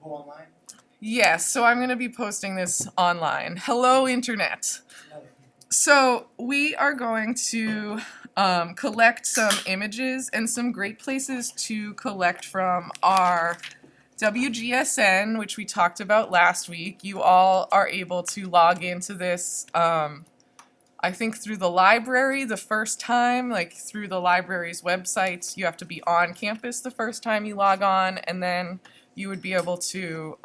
go online? Yes, so I'm going to be posting this online. Hello, Internet. So we are going to collect some images, and some great places to collect from are WGSN, which we talked about last week. You all are able to log into this, I think through the library the first time, like through the library's website. You have to be on campus the first time you log on, and then you would be able to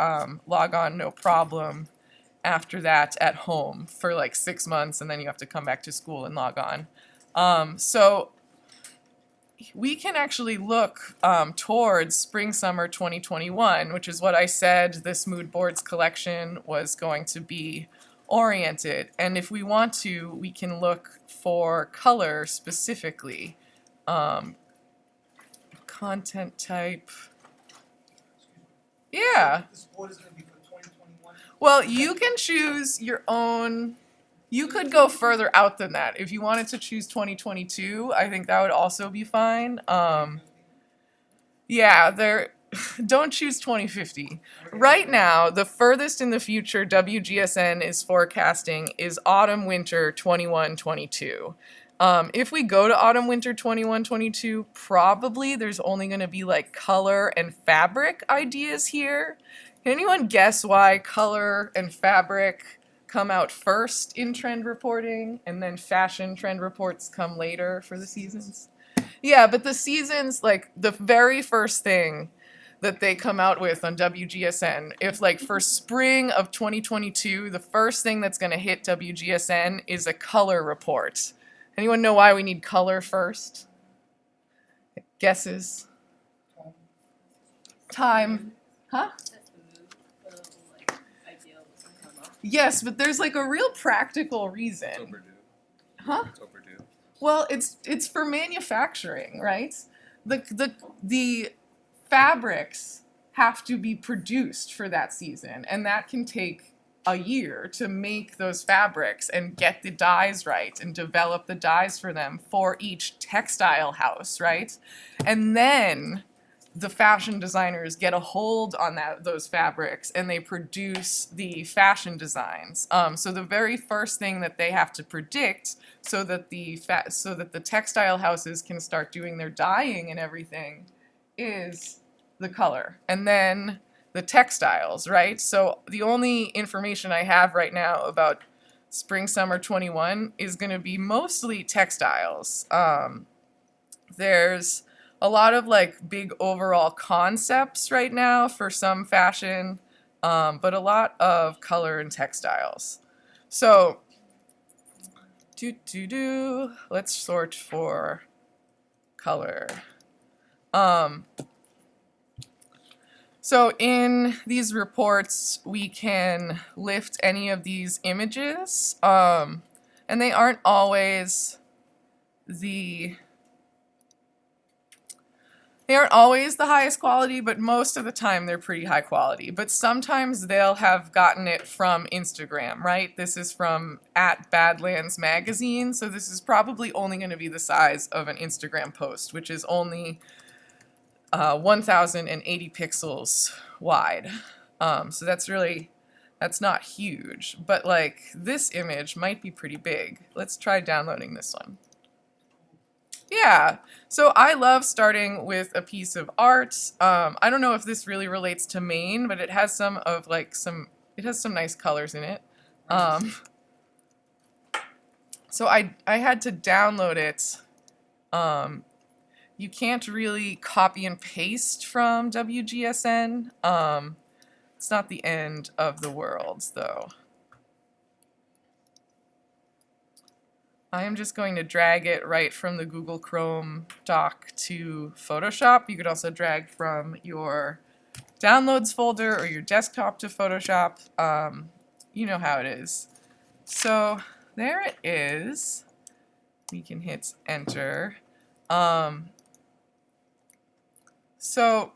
log on no problem after that at home for like 6 months, and then you have to come back to school and log on. So we can actually look towards spring summer 2021, which is what I said this mood boards collection was going to be oriented. And if we want to, we can look for color specifically. Content type. Yeah. This board is going to be for 2021? Well, you can choose your own. You could go further out than that. If you wanted to choose 2022, I think that would also be fine. Yeah, don't choose 2050. Right now, the furthest in the future WGSN is forecasting is autumn-winter 21-22. If we go to autumn-winter 21-22, probably there's only going to be like color and fabric ideas here. Can anyone guess why color and fabric come out first in trend reporting, and then fashion trend reports come later for the seasons? Yeah, but the seasons, like the very first thing that they come out with on WGSN, if like for spring of 2022, the first thing that's going to hit WGSN is a color report. Anyone know why we need color first? Guesses? Time. Huh? Yes, but there's like a real practical reason. It's overdue. Huh? It's overdue. Well, it's for manufacturing, right? The fabrics have to be produced for that season, and that can take a year to make those fabrics and get the dyes right and develop the dyes for them for each textile house, right? And then the fashion designers get a hold on those fabrics, and they produce the fashion designs. So the very first thing that they have to predict, so that the textile houses can start doing their dyeing and everything, is the color, and then the textiles, right? So the only information I have right now about spring summer 21 is going to be mostly textiles. There's a lot of like big overall concepts right now for some fashion, but a lot of color and textiles. So, let's sort for color. So in these reports, we can lift any of these images, and they aren't always the highest quality, but most of the time they're pretty high quality. But sometimes they'll have gotten it from Instagram, right? This is from @Badlands Magazine, so this is probably only going to be the size of an Instagram post, which is only 1080 pixels wide. So that's not huge, but like this image might be pretty big. Let's try downloading this one. Yeah, so I love starting with a piece of art. I don't know if this really relates to Maine, but it has some nice colors in it. So I had to download it. You can't really copy and paste from WGSN. It's not the end of the world, though. I am just going to drag it right from the Google Chrome doc to Photoshop. You could also drag from your downloads folder or your desktop to Photoshop. You know how it is. So there it is. We can hit enter. So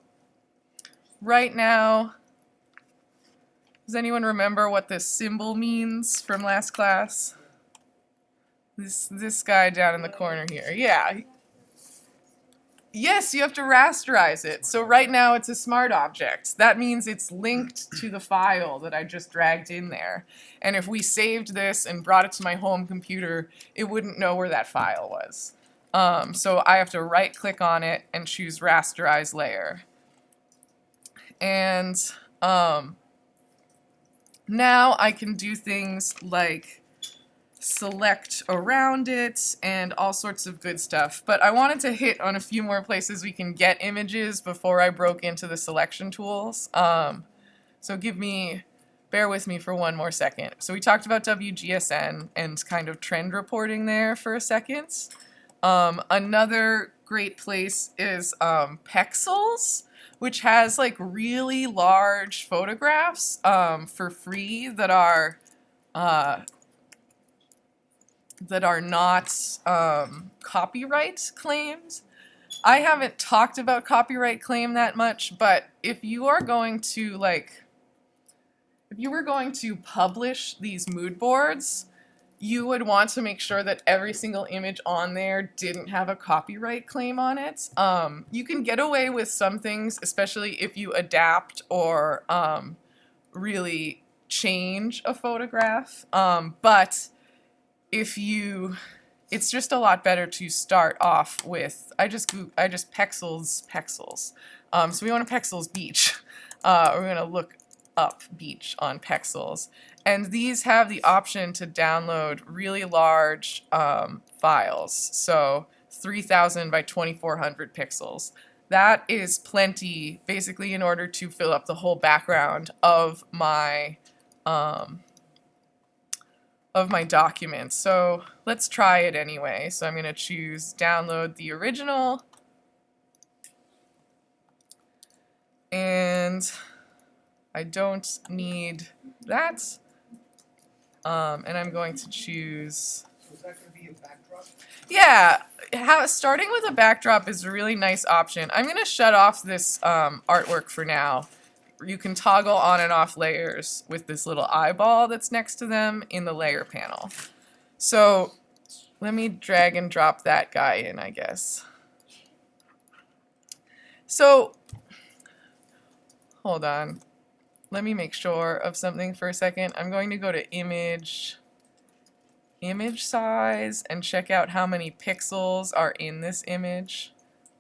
right now, does anyone remember what this symbol means from last class? This guy down in the corner here. Yeah. Yes, you have to rasterize it. So right now it's a smart object. That means it's linked to the file that I just dragged in there. And if we saved this and brought it to my home computer, it wouldn't know where that file was. So I have to right click on it and choose rasterize layer. And now I can do things like select around it and all sorts of good stuff. But I wanted to hit on a few more places we can get images before I broke into the selection tools. So bear with me for one more second. So we talked about WGSN and kind of trend reporting there for a second. Another great place is Pexels, which has like really large photographs for free that are not copyright claimed. I haven't talked about copyright claim that much, but if you are going to if you were going to publish these mood boards, you would want to make sure that every single image on there didn't have a copyright claim on it. You can get away with some things, especially if you adapt or really change a photograph, but it's just a lot better to start off with, I just Pexels. So we want a Pexels beach. We're going to look up beach on Pexels. And these have the option to download really large files. So 3,000 by 2,400 pixels. That is plenty, basically, in order to fill up the whole background of my document. So let's try it anyway. So I'm going to choose download the original. And I don't need that. And I'm going to choose... So is that going to be a backdrop? Yeah, starting with a backdrop is a really nice option. I'm going to shut off this artwork for now. You can toggle on and off layers with this little eyeball that's next to them in the layer panel. So let me drag and drop that guy in, I guess. So, hold on. Let me make sure of something for a second. I'm going to go to image size, and check out how many pixels are in this image.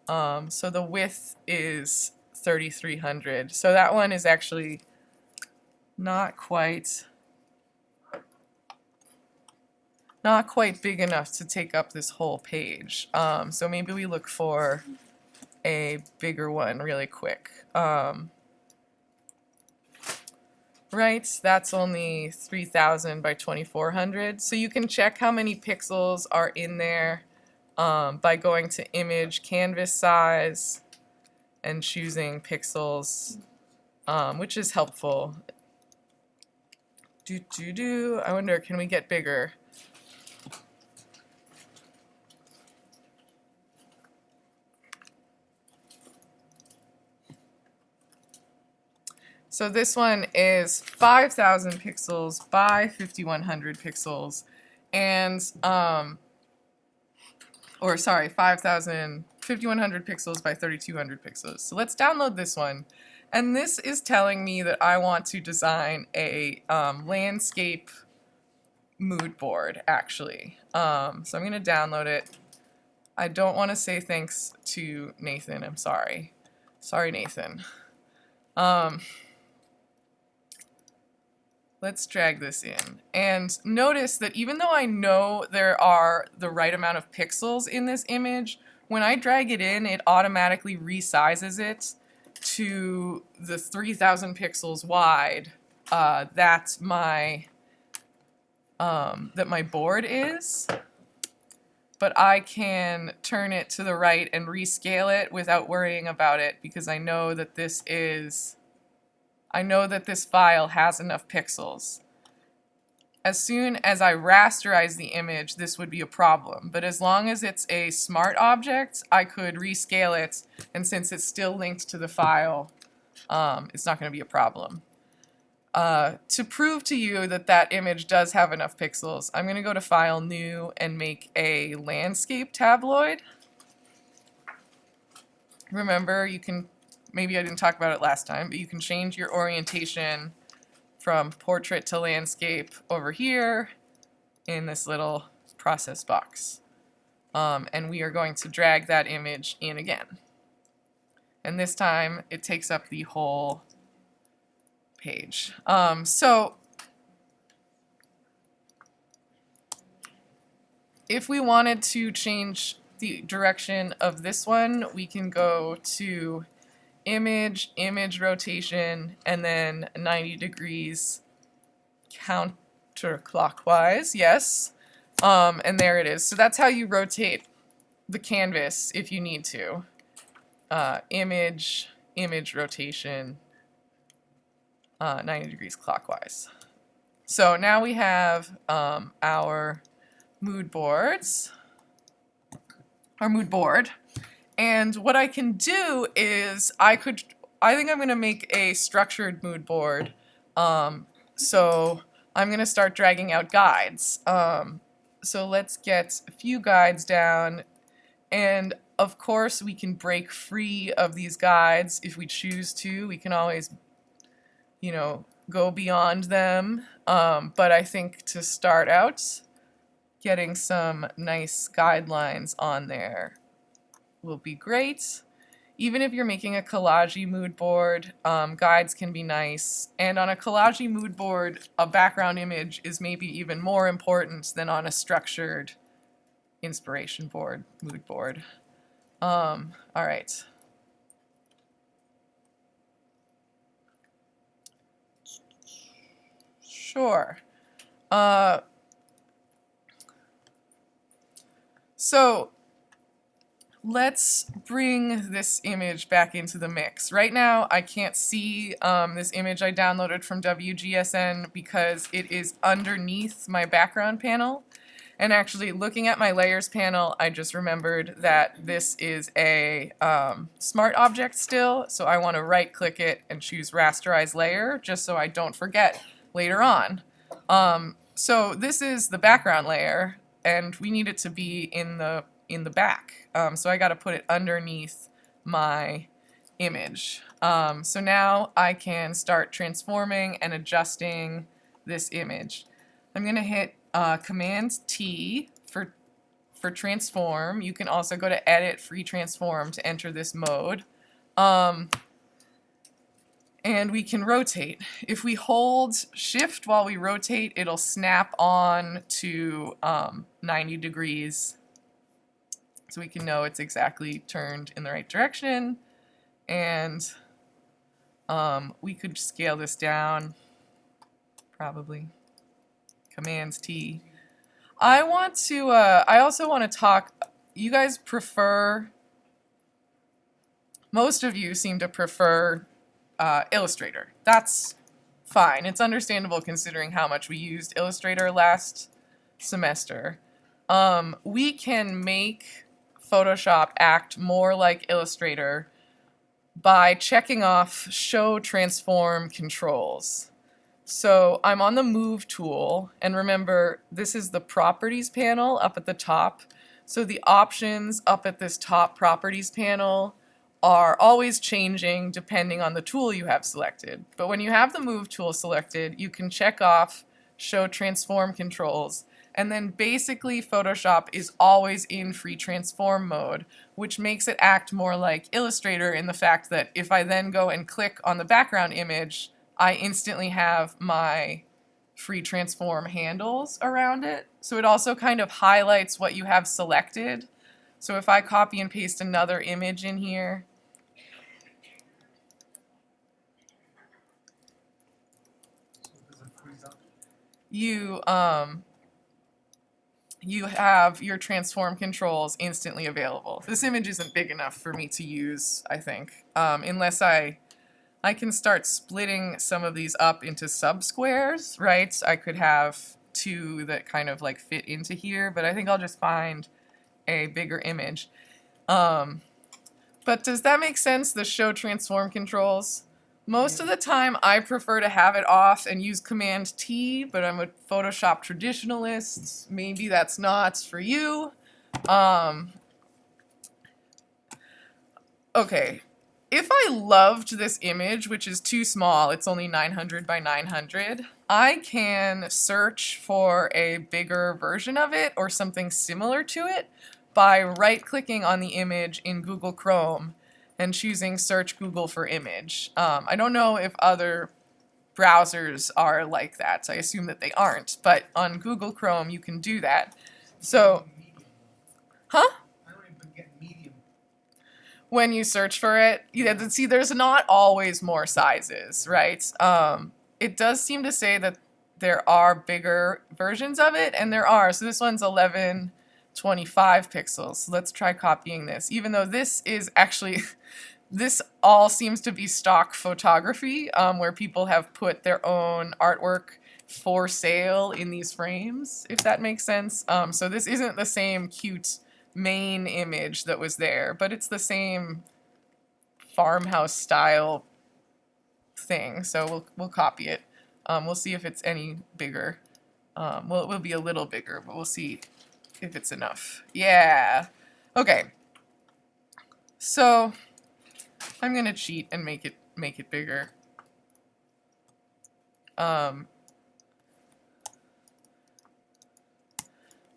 So the width is 3,300. So that one is actually not quite big enough to take up this whole page. So maybe we look for a bigger one really quick. Right, that's only 3,000 by 2,400. So you can check how many pixels are in there by going to image canvas size and choosing pixels, which is helpful. I wonder, can we get bigger? So this one is 5,000 pixels by 5,100 pixels, and 5,100 pixels by 3,200 pixels. So let's download this one, and this is telling me that I want to design a landscape mood board, actually. So I'm going to download it. I don't want to say thanks to Nathan. I'm sorry. Sorry, Nathan. Let's drag this in. And notice that even though I know there are the right amount of pixels in this image, when I drag it in, it automatically resizes it to the 3,000 pixels wide that my board is. But I can turn it to the right and rescale it without worrying about it, because I know that this file has enough pixels. As soon as I rasterize the image, this would be a problem. But as long as it's a smart object, I could rescale it, and since it's still linked to the file, it's not going to be a problem. To prove to you that that image does have enough pixels, I'm going to go to File, New, and make a landscape tabloid. remember, you can, maybe I didn't talk about it last time, but you can change your orientation from portrait to landscape over here in this little process box. And we are going to drag that image in again. And this time it takes up the whole page. So if we wanted to change the direction of this one, we can go to image, image rotation, and then 90 degrees counterclockwise, yes. And there it is. So that's how you rotate the canvas if you need to. Image, image rotation, 90 degrees clockwise. So now we have our mood boards, our mood board. And what I can do is I think I'm going to make a structured mood board. So I'm going to start dragging out guides. So let's get a few guides down. And of course, we can break free of these guides if we choose to. We can always, you know, go beyond them. But I think to start out, getting some nice guidelines on there will be great. Even if you're making a collage mood board, guides can be nice. And on a collage mood board, a background image is maybe even more important than on a structured inspiration board, mood board. All right. Sure. So let's bring this image back into the mix. Right now, I can't see this image I downloaded from WGSN because it is underneath my background panel. And actually, looking at my layers panel, I just remembered that this is a smart object still, so I want to right-click it and choose Rasterize Layer, just so I don't forget later on. So this is the background layer, and we need it to be in the back. So I got to put it underneath my image. So now I can start transforming and adjusting this image. I'm going to hit Command T for transform. You can also go to Edit Free Transform to enter this mode. And we can rotate. If we hold Shift while we rotate, it'll snap on to 90 degrees. So we can know it's exactly turned in the right direction. And we could scale this down, probably. Command T. I also want to talk, you guys prefer, most of you seem to prefer Illustrator. That's fine. It's understandable considering how much we used Illustrator last semester. We can make Photoshop act more like Illustrator by checking off Show Transform Controls. So I'm on the Move tool, and remember, this is the Properties panel up at the top. So the options up at this top Properties panel are always changing depending on the tool you have selected. But when you have the Move tool selected, you can check off Show Transform Controls, and then basically Photoshop is always in free transform mode, which makes it act more like Illustrator in the fact that if I then go and click on the background image, I instantly have my free transform handles around it. So it also kind of highlights what you have selected. So if I copy and paste another image in here, you have your transform controls instantly available. This image isn't big enough for me to use, I think, unless I can start splitting some of these up into sub-squares, right? I could have two that kind of like fit into here, but I think I'll just find a bigger image. But does that make sense, the Show Transform Controls? Most of the time I prefer to have it off and use Command T, but I'm a Photoshop traditionalist. Maybe that's not for you. okay, if I loved this image, which is too small, it's only 900 by 900, I can search for a bigger version of it or something similar to it by right-clicking on the image in Google Chrome and choosing Search Google for Image. I don't know if other browsers are like that, so I assume that they aren't, but on Google Chrome you can do that. So, huh? I don't even get medium. When you search for it, yeah, see, there's not always more sizes, right? It does seem to say that there are bigger versions of it, and there are. So this one's 1125 pixels. So let's try copying this, even though this is actually, this all seems to be stock photography, where people have put their own artwork for sale in these frames, if that makes sense. So this isn't the same cute main image that was there, but it's the same farmhouse style thing, so we'll copy it. We'll see if it's any bigger. Well, it will be a little bigger, but we'll see if it's enough. Yeah. Okay. So I'm gonna cheat and make it bigger.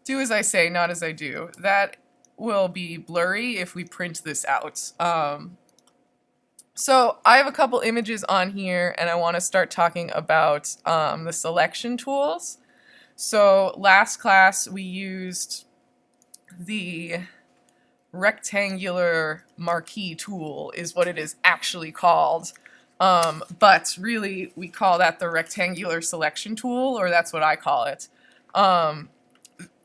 Do as I say, not as I do. That will be blurry if we print this out. So I have a couple images on here, and I want to start talking about the selection tools. So last class we used the rectangular marquee tool, is what it is actually called. But really we call that the rectangular selection tool, or that's what I call it.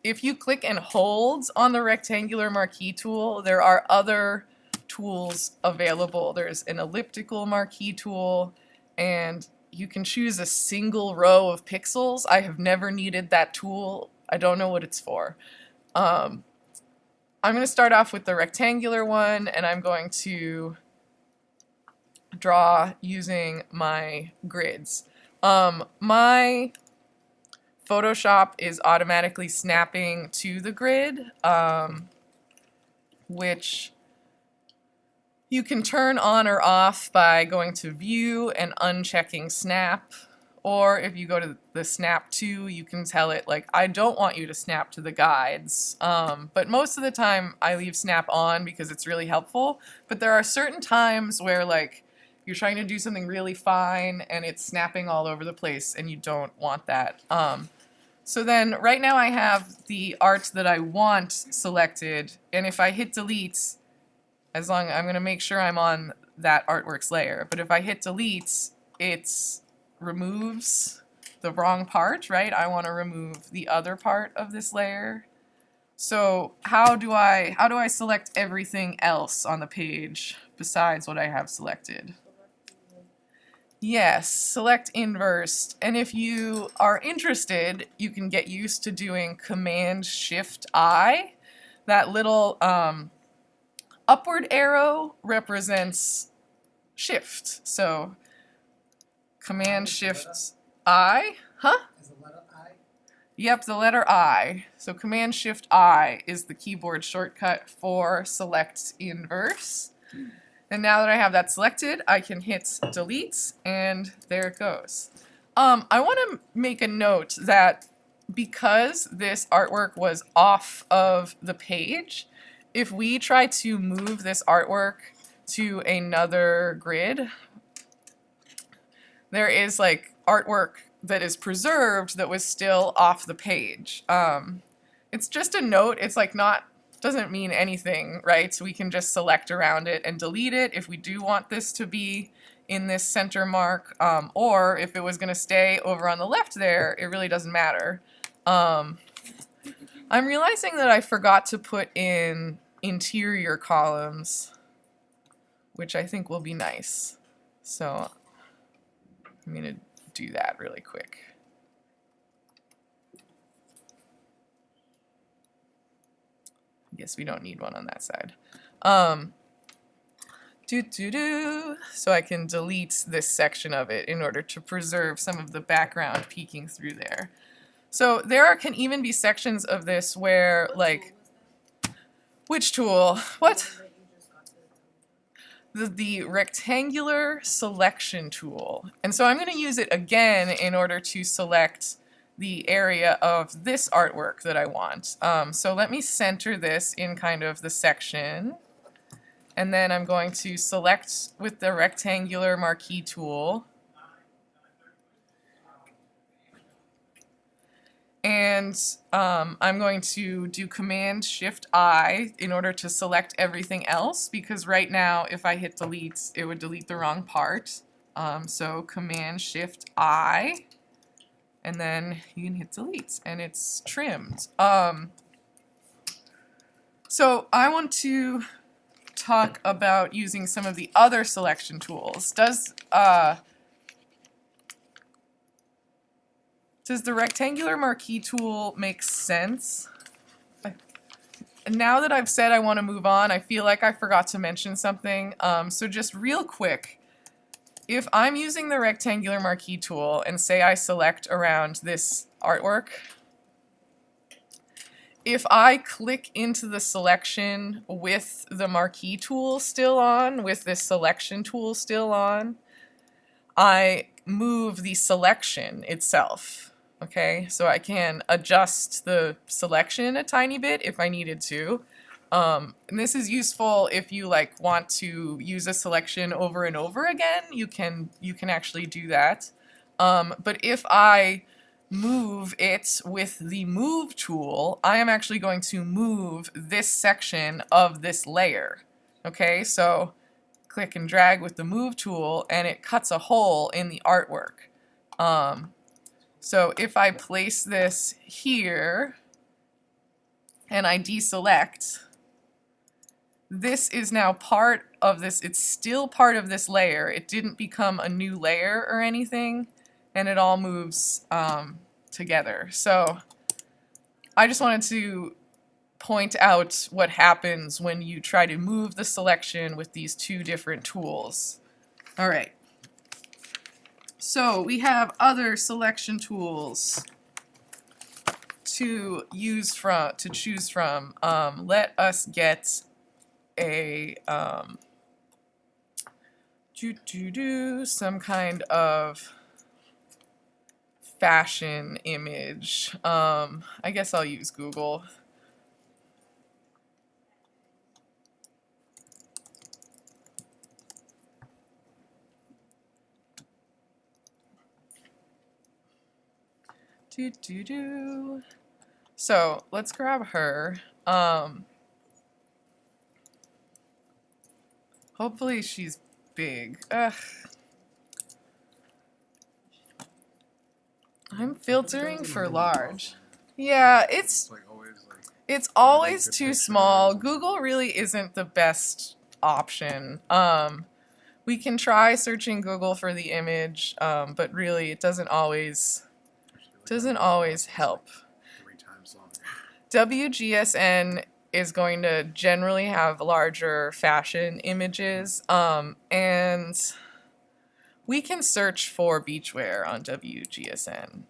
If you click and hold on the rectangular marquee tool, there are other tools available. There's an elliptical marquee tool, and you can choose a single row of pixels. I have never needed that tool. I don't know what it's for. I'm going to start off with the rectangular one, and I'm going to draw using my grids. My Photoshop is automatically snapping to the grid, which you can turn on or off by going to View and unchecking Snap. Or if you go to the Snap to, you can tell it, like, I don't want you to snap to the guides. But most of the time I leave Snap on because it's really helpful. But there are certain times where, like, you're trying to do something really fine and it's snapping all over the place and you don't want that. So then right now I have the art that I want selected, and if I hit delete, I'm going to make sure I'm on that artworks layer, but if I hit delete, it removes the wrong part, right? I want to remove the other part of this layer. So how do I select everything else on the page besides what I have selected? Yes, select inverse, and if you are interested, you can get used to doing Command-Shift-I. That little upward arrow represents shift, so Command-Shift-I, huh? As a letter I. Yep, the letter I. So Command-Shift-I is the keyboard shortcut for select inverse. And now that I have that selected, I can hit delete, and there it goes. I want to make a note that because this artwork was off of the page, if we try to move this artwork to another grid, there is like artwork that is preserved that was still off the page. It's just a note. It's like doesn't mean anything, right? So we can just select around it and delete it if we do want this to be in this center mark, or if it was going to stay over on the left there, it really doesn't matter. I'm realizing that I forgot to put in interior columns, which I think will be nice. So I'm going to do that really quick. I guess we don't need one on that side. So I can delete this section of it in order to preserve some of the background peeking through there. So there can even be sections of this where, like, which tool? What? the rectangular selection tool. And so I'm going to use it again in order to select the area of this artwork that I want. So let me center this in kind of the section. And then I'm going to select with the rectangular marquee tool. And I'm going to do Command-Shift-I in order to select everything else, because right now if I hit delete, it would delete the wrong part. So Command-Shift-I, and then you can hit delete, and it's trimmed. So I want to talk about using some of the other selection tools. Does the rectangular marquee tool make sense? Now that I've said I want to move on, I feel like I forgot to mention something. So just real quick, if I'm using the rectangular marquee tool and say I select around this artwork, if I click into the selection with the marquee tool still on, with this selection tool still on, I move the selection itself. Okay, so I can adjust the selection a tiny bit if I needed to. And this is useful if you want to use a selection over and over again. You can actually do that. But if I move it with the move tool, I am actually going to move this section of this layer. Okay, so click and drag with the move tool and it cuts a hole in the artwork. So if I place this here and I deselect, this is now part of this, it's still part of this layer. It didn't become a new layer or anything, and it all moves together. So I just wanted to point out what happens when you try to move the selection with these two different tools. All right. So we have other selection tools to choose from. Let us get a some kind of fashion image. I guess I'll use Google. So let's grab her. Hopefully she's big. Ugh. I'm filtering for large. Yeah, it's always too small. Google really isn't the best option. We can try searching Google for the image, but really it doesn't always help. 3 times longer. WGSN is going to generally have larger fashion images, and we can search for beachwear on WGSN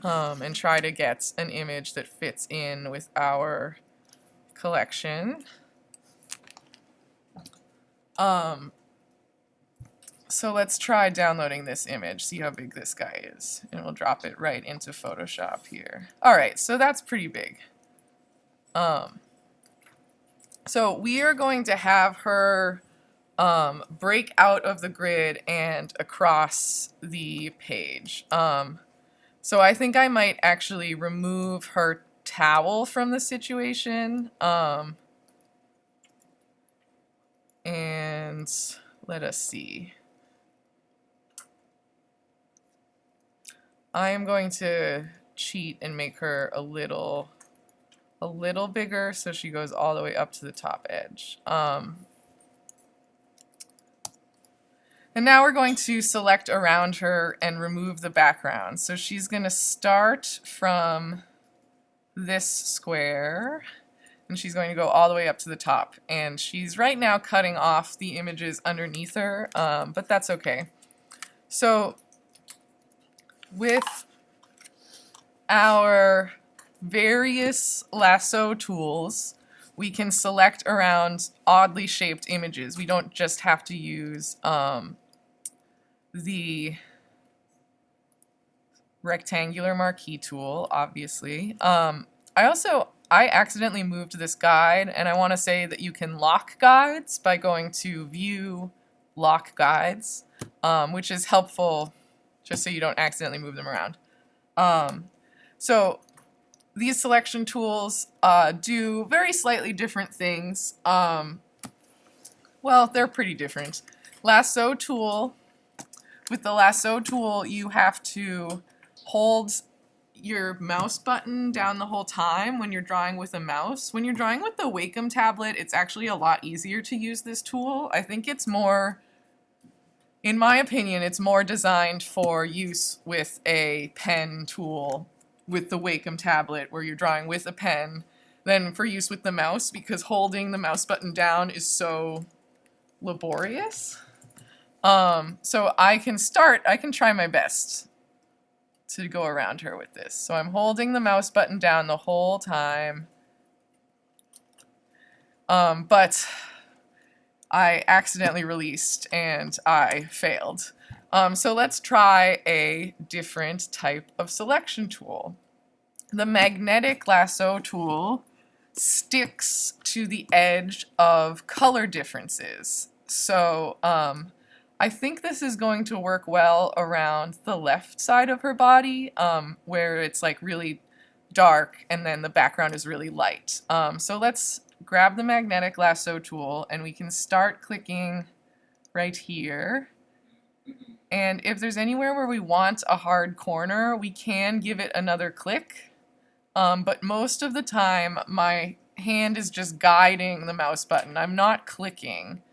and try to get an image that fits in with our collection. So let's try downloading this image, see how big this guy is, and we'll drop it right into Photoshop here. All right, so that's pretty big. So we are going to have her break out of the grid and across the page. So I think I might actually remove her towel from the situation. And let us see. I am going to cheat and make her a little bigger so she goes all the way up to the top edge. And now we're going to select around her and remove the background. So she's going to start from this square and she's going to go all the way up to the top. And she's right now cutting off the images underneath her, but that's okay. So with our various lasso tools, we can select around oddly shaped images. We don't just have to use the rectangular marquee tool, obviously. I accidentally moved this guide, and I want to say that you can lock guides by going to View, Lock Guides, which is helpful just so you don't accidentally move them around. So these selection tools do very slightly different things. Well, they're pretty different. Lasso tool. With the lasso tool, you have to hold your mouse button down the whole time when you're drawing with a mouse. When you're drawing with the Wacom tablet, it's actually a lot easier to use this tool. I think it's more, in my opinion, it's more designed for use with a pen tool with the Wacom tablet where you're drawing with a pen than for use with the mouse, because holding the mouse button down is so laborious. So I can try my best to go around her with this. So I'm holding the mouse button down the whole time. But I accidentally released and I failed. So let's try a different type of selection tool. The magnetic lasso tool sticks to the edge of color differences. So I think this is going to work well around the left side of her body, where it's like really dark and then the background is really light. So let's grab the magnetic lasso tool and we can start clicking right here. And if there's anywhere where we want a hard corner, we can give it another click. But most of the time, my hand is just guiding the mouse button. I'm not clicking.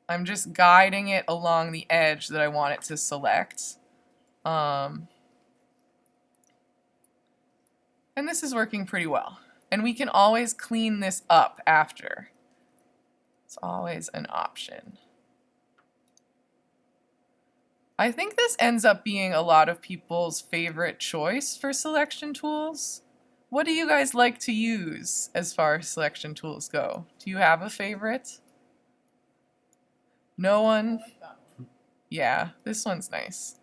I'm just guiding it along the edge that I want it to select. And this is working pretty well. And we can always clean this up after. It's always an option. I think this ends up being a lot of people's favorite choice for selection tools. What do you guys like to use as far as selection tools go? Do you have a favorite? No one? Yeah, this one's nice.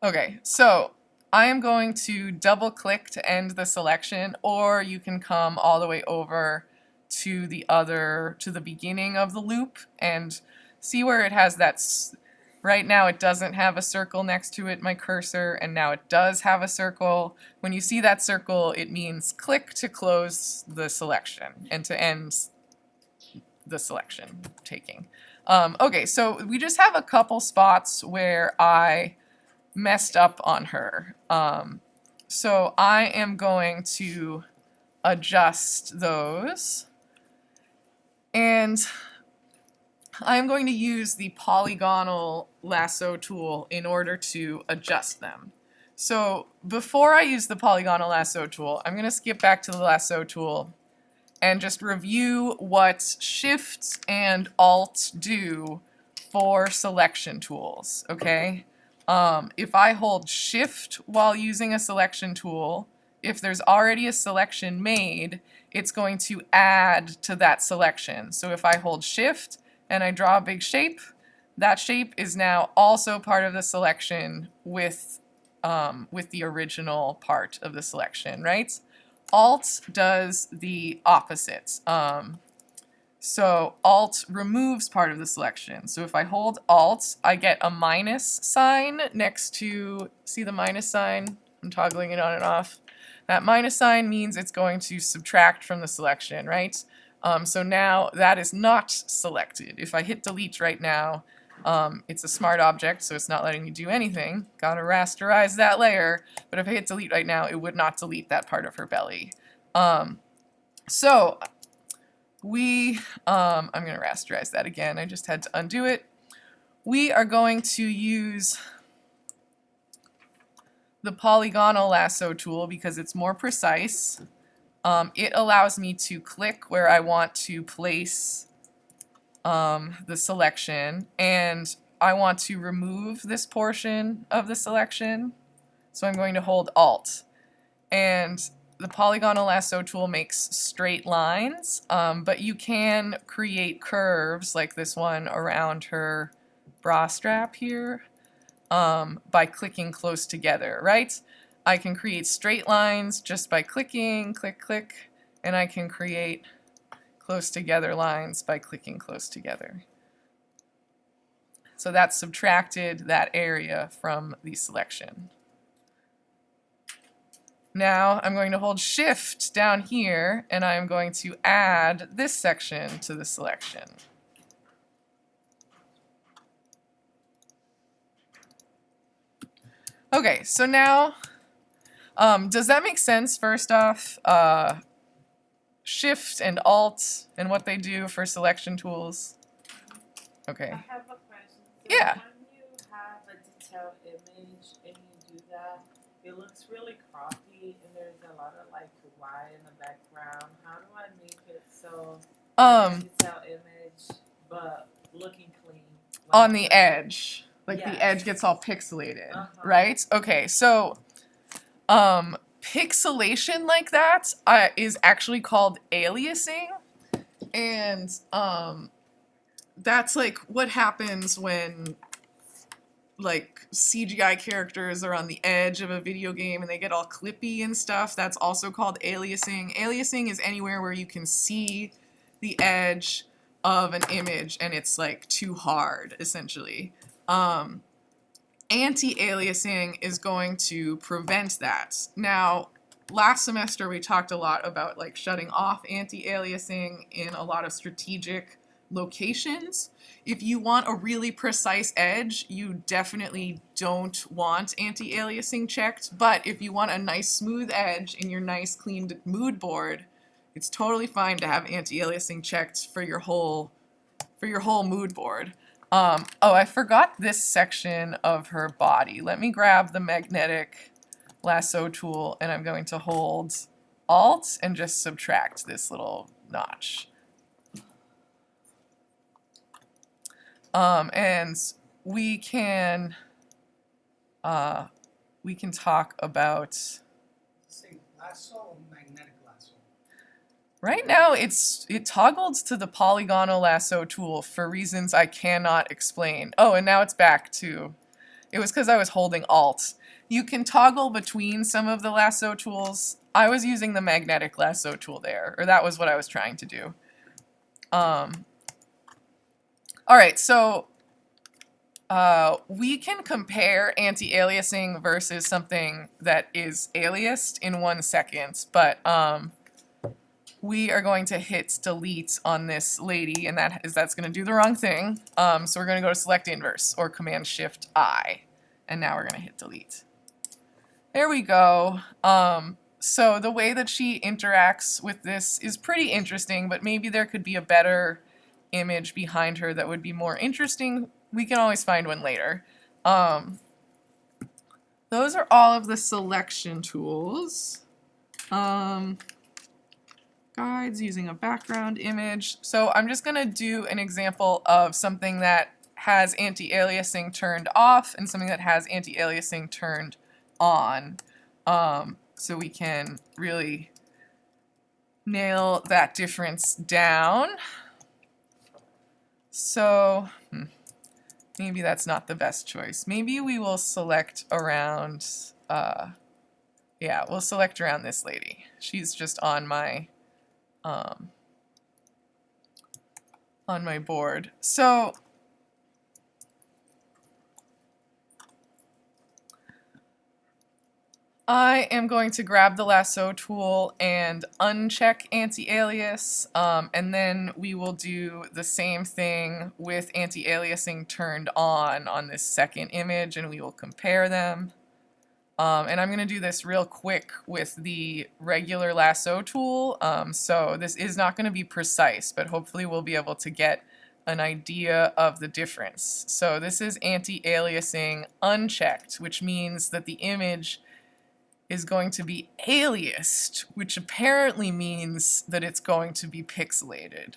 Okay, so I am going to double click to end the selection, or you can come all the way over to the beginning of the loop and see where it has that. Right now it doesn't have a circle next to it, my cursor, and now it does have a circle. When you see that circle, it means click to close the selection and to end the selection taking. Okay, so we just have a couple spots where I messed up on her. So I am going to adjust those. And I'm going to use the polygonal lasso tool in order to adjust them. So before I use the polygonal lasso tool, I'm going to skip back to the lasso tool and just review what Shift and Alt do for selection tools, okay? If I hold Shift while using a selection tool, if there's already a selection made, it's going to add to that selection. So if I hold Shift and I draw a big shape, that shape is now also part of the selection with the original part of the selection, right? Alt does the opposite. So Alt removes part of the selection. So if I hold Alt, I get a minus sign next to, see the minus sign? I'm toggling it on and off. That minus sign means it's going to subtract from the selection, right? So now that is not selected. If I hit delete right now, it's a smart object, so it's not letting me do anything. Gotta rasterize that layer. But if I hit delete right now, it would not delete that part of her belly. I'm gonna rasterize that again. I just had to undo it. We are going to use the polygonal lasso tool because it's more precise. It allows me to click where I want to place the selection, and I want to remove this portion of the selection. So I'm going to hold Alt. And the polygonal lasso tool makes straight lines, but you can create curves like this one around her bra strap here by clicking close together, right? I can create straight lines just by clicking, click, click, and I can create close together lines by clicking close together. So that's subtracted that area from the selection. Now I'm going to hold Shift down here, and I'm going to add this section to the selection. Okay, so now, does that make sense first off? Shift and Alt and what they do for selection tools? Okay. I have a question. So Yeah. when you have a detailed image and you do that, it looks really croppy and there's a lot of like white in the background. How do I make it so a detailed image but looking clean? On the edge. Like Yes. the edge gets all pixelated, right? Okay, so pixelation like that is actually called aliasing, and that's like what happens when like CGI characters are on the edge of a video game and they get all clippy and stuff. That's also called aliasing. Aliasing is anywhere where you can see the edge of an image and it's like too hard, essentially. Anti-aliasing is going to prevent that. Now, last semester we talked a lot about like shutting off anti-aliasing in a lot of strategic locations. If you want a really precise edge, you definitely don't want anti-aliasing checked, but if you want a nice smooth edge in your nice clean mood board, it's totally fine to have anti-aliasing checked for your whole mood board. Oh, I forgot this section of her body. Let me grab the magnetic lasso tool and I'm going to hold Alt and just subtract this little notch. And we can talk about. Say lasso or magnetic lasso? Right now, it toggled to the polygonal lasso tool for reasons I cannot explain. Oh, and now it's back to. It was because I was holding Alt. You can toggle between some of the lasso tools. I was using the magnetic lasso tool there, or that was what I was trying to do. All right, so we can compare anti-aliasing versus something that is aliased in 1 second, but we are going to hit delete on this lady, and that's going to do the wrong thing. So we're going to go to select inverse or Command Shift I, and now we're going to hit delete. There we go. So the way that she interacts with this is pretty interesting, but maybe there could be a better image behind her that would be more interesting. We can always find one later. Those are all of the selection tools. Guides using a background image. So I'm just going to do an example of something that has anti-aliasing turned off and something that has anti-aliasing turned on. So we can really nail that difference down. So maybe that's not the best choice. Maybe we will select around, yeah, we'll select around this lady. She's just on my board. So I am going to grab the lasso tool and uncheck anti-alias, and then we will do the same thing with anti-aliasing turned on this second image, and we will compare them. And I'm going to do this real quick with the regular lasso tool, so this is not going to be precise, but hopefully we'll be able to get an idea of the difference. So this is anti-aliasing unchecked, which means that the image is going to be aliased, which apparently means that it's going to be pixelated.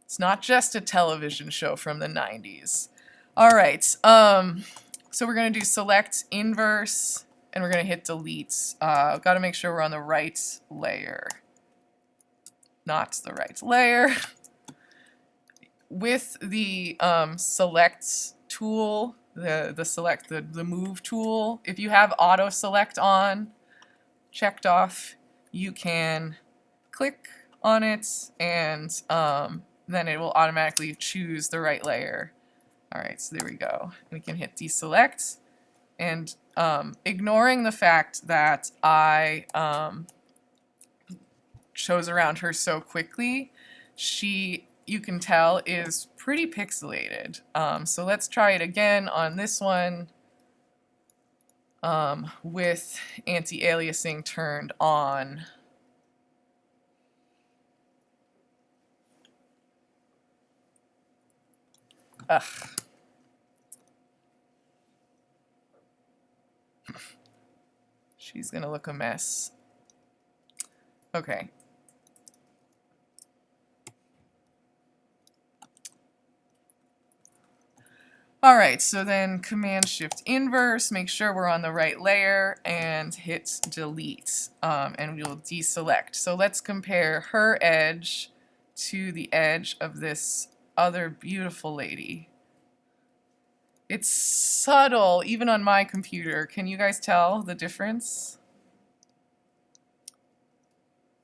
It's not just a television show from the 90s. All right, so we're going to do select inverse and we're going to hit delete. Got to make sure we're on the right layer. Not the right layer. With the select tool, the move tool, if you have auto select on, checked off, you can click on it and then it will automatically choose the right layer. All right, so there we go. We can hit deselect, and ignoring the fact that I chose around her so quickly, she, you can tell, is pretty pixelated. So let's try it again on this one with anti-aliasing turned on. Ugh. She's gonna look a mess. Okay. All right, so then Command Shift Inverse, make sure we're on the right layer, and hit delete, and we'll deselect. So let's compare her edge to the edge of this other beautiful lady. It's subtle, even on my computer. Can you guys tell the difference?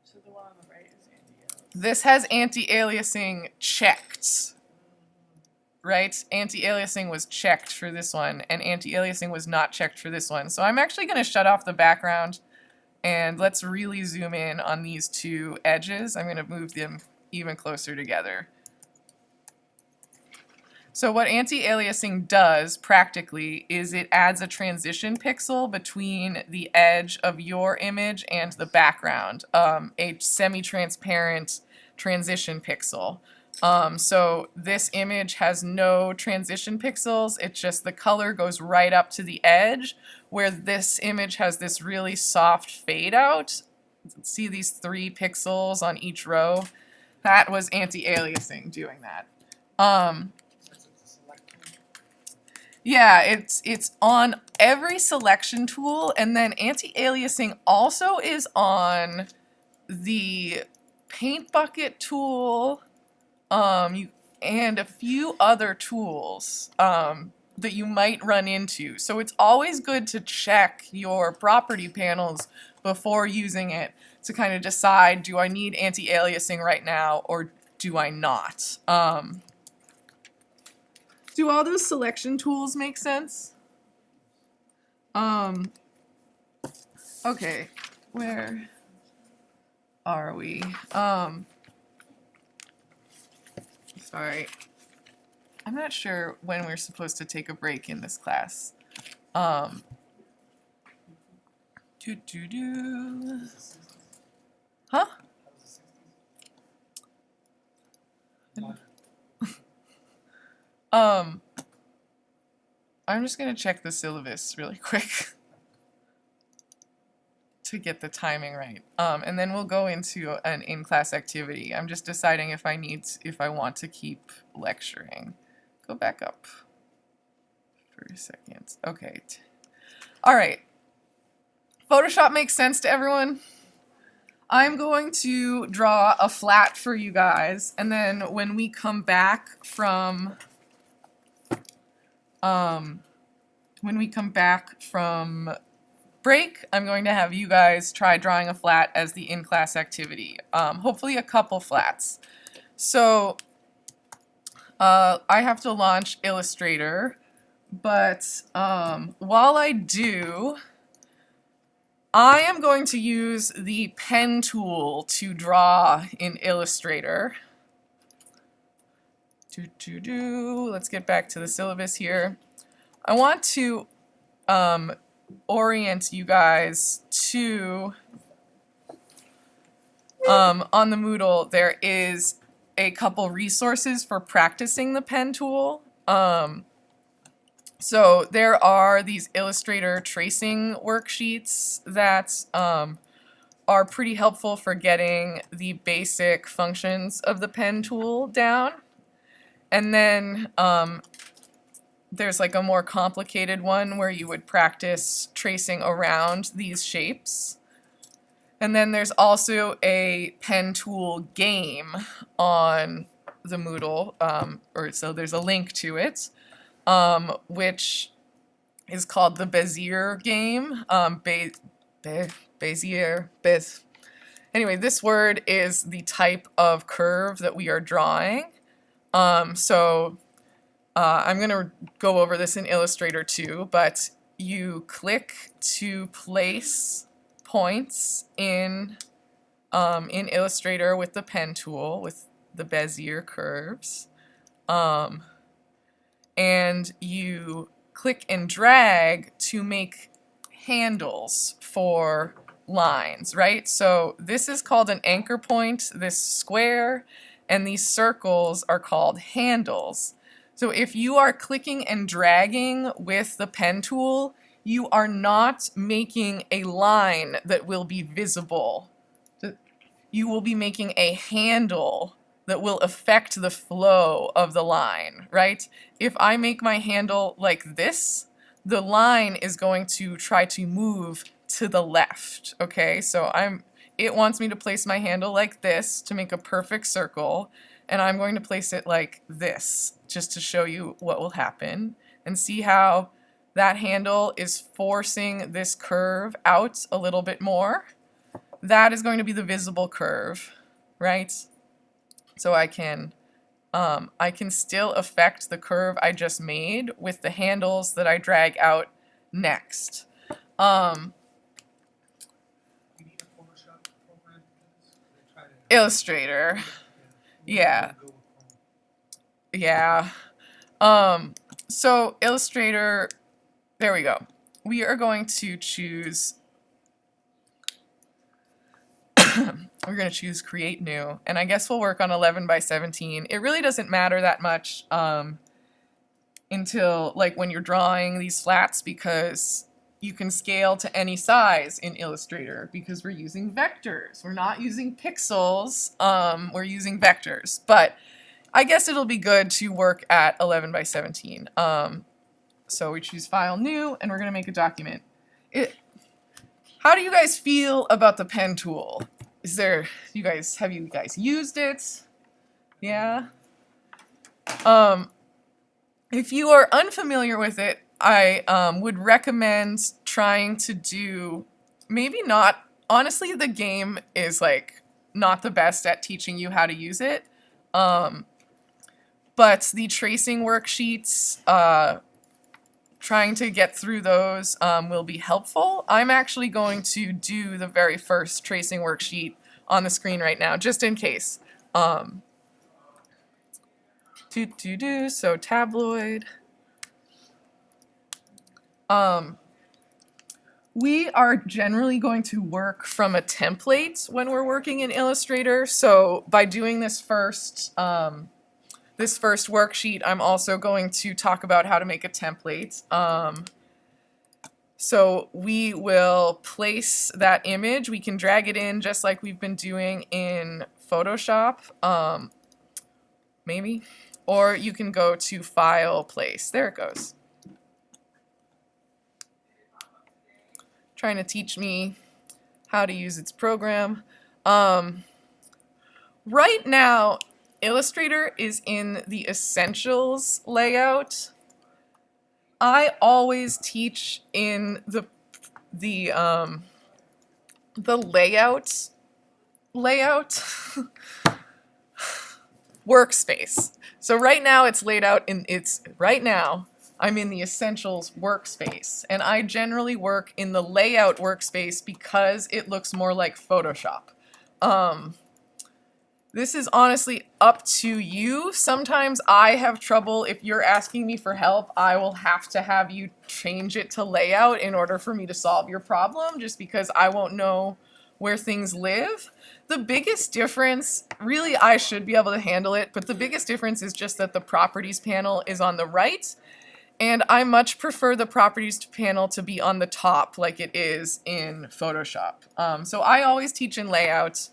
So the one on the right is anti-aliasing. This has anti-aliasing checked. Right? Anti-aliasing was checked for this one, and anti-aliasing was not checked for this one. So I'm actually going to shut off the background, and let's really zoom in on these two edges. I'm going to move them even closer together. So what anti-aliasing does, practically, is it adds a transition pixel between the edge of your image and the background, a semi-transparent transition pixel. So this image has no transition pixels, it's just the color goes right up to the edge, where this image has this really soft fade out. See these 3 pixels on each row? That was anti-aliasing doing that. Yeah, it's on every selection tool, and then anti-aliasing also is on the paint bucket tool, and a few other tools that you might run into. So it's always good to check your property panels before using it to kind of decide, do I need anti-aliasing right now or do I not? Do all those selection tools make sense? Okay, where are we? Sorry. I'm not sure when we're supposed to take a break in this class. Huh? I'm just gonna check the syllabus really quick to get the timing right. And then we'll go into an in-class activity. I'm just deciding if I want to keep lecturing. Go back up for a second. Okay. All right. Photoshop makes sense to everyone? I'm going to draw a flat for you guys, and then when we come back from break, I'm going to have you guys try drawing a flat as the in-class activity. Hopefully a couple flats. So I have to launch Illustrator, but while I do, I am going to use the pen tool to draw in Illustrator. Let's get back to the syllabus here. I want to orient you guys to, on the Moodle, there is a couple resources for practicing the pen tool. So there are these Illustrator tracing worksheets that are pretty helpful for getting the basic functions of the pen tool down. And then there's like a more complicated one where you would practice tracing around these shapes. And then there's also a pen tool game on the Moodle, so there's a link to it, which is called the Bezier game. Bezier. Anyway, this word is the type of curve that we are drawing. I'm going to go over this in Illustrator too, but you click to place points in Illustrator with the pen tool, with the Bezier curves, and you click and drag to make handles for lines, right? So this is called an anchor point, this square, and these circles are called handles. So if you are clicking and dragging with the pen tool, you are not making a line that will be visible. You will be making a handle that will affect the flow of the line, right? If I make my handle like this, the line is going to try to move to the left, okay? So it wants me to place my handle like this to make a perfect circle, and I'm going to place it like this just to show you what will happen, and see how that handle is forcing this curve out a little bit more. That is going to be the visible curve, right? So I can still affect the curve I just made with the handles that I drag out next. You need a Photoshop program for this? They try to Illustrator. Yeah. Yeah. So Illustrator, there we go. We are going to choose we're going to choose Create New, and I guess we'll work on 11 by 17. It really doesn't matter that much until like when you're drawing these flats, because you can scale to any size in Illustrator because we're using vectors. We're not using pixels, we're using vectors. But I guess it'll be good to work at 11 by 17. So we choose File, New, and we're going to make a document. How do you guys feel about the pen tool? Have you guys used it? Yeah? If you are unfamiliar with it, I would recommend trying to do, maybe not, honestly the game is like not the best at teaching you how to use it, but the tracing worksheets, trying to get through those will be helpful. I'm actually going to do the very first tracing worksheet on the screen right now, just in case. So tabloid. We are generally going to work from a template when we're working in Illustrator. So by doing this first worksheet, I'm also going to talk about how to make a template. So we will place that image. We can drag it in just like we've been doing in Photoshop, maybe. Or you can go to File, Place. There it goes. Trying to teach me how to use its program. Right now, Illustrator is in the Essentials layout. I always teach in the layout workspace. So right now it's laid out in I'm in the Essentials workspace, and I generally work in the layout workspace because it looks more like Photoshop. This is honestly up to you. Sometimes I have trouble. If you're asking me for help, I will have to have you change it to layout in order for me to solve your problem, just because I won't know where things live. The biggest difference, really I should be able to handle it, but the biggest difference is just that the Properties panel is on the right, and I much prefer the Properties panel to be on the top like it is in Photoshop. So I always teach in layout.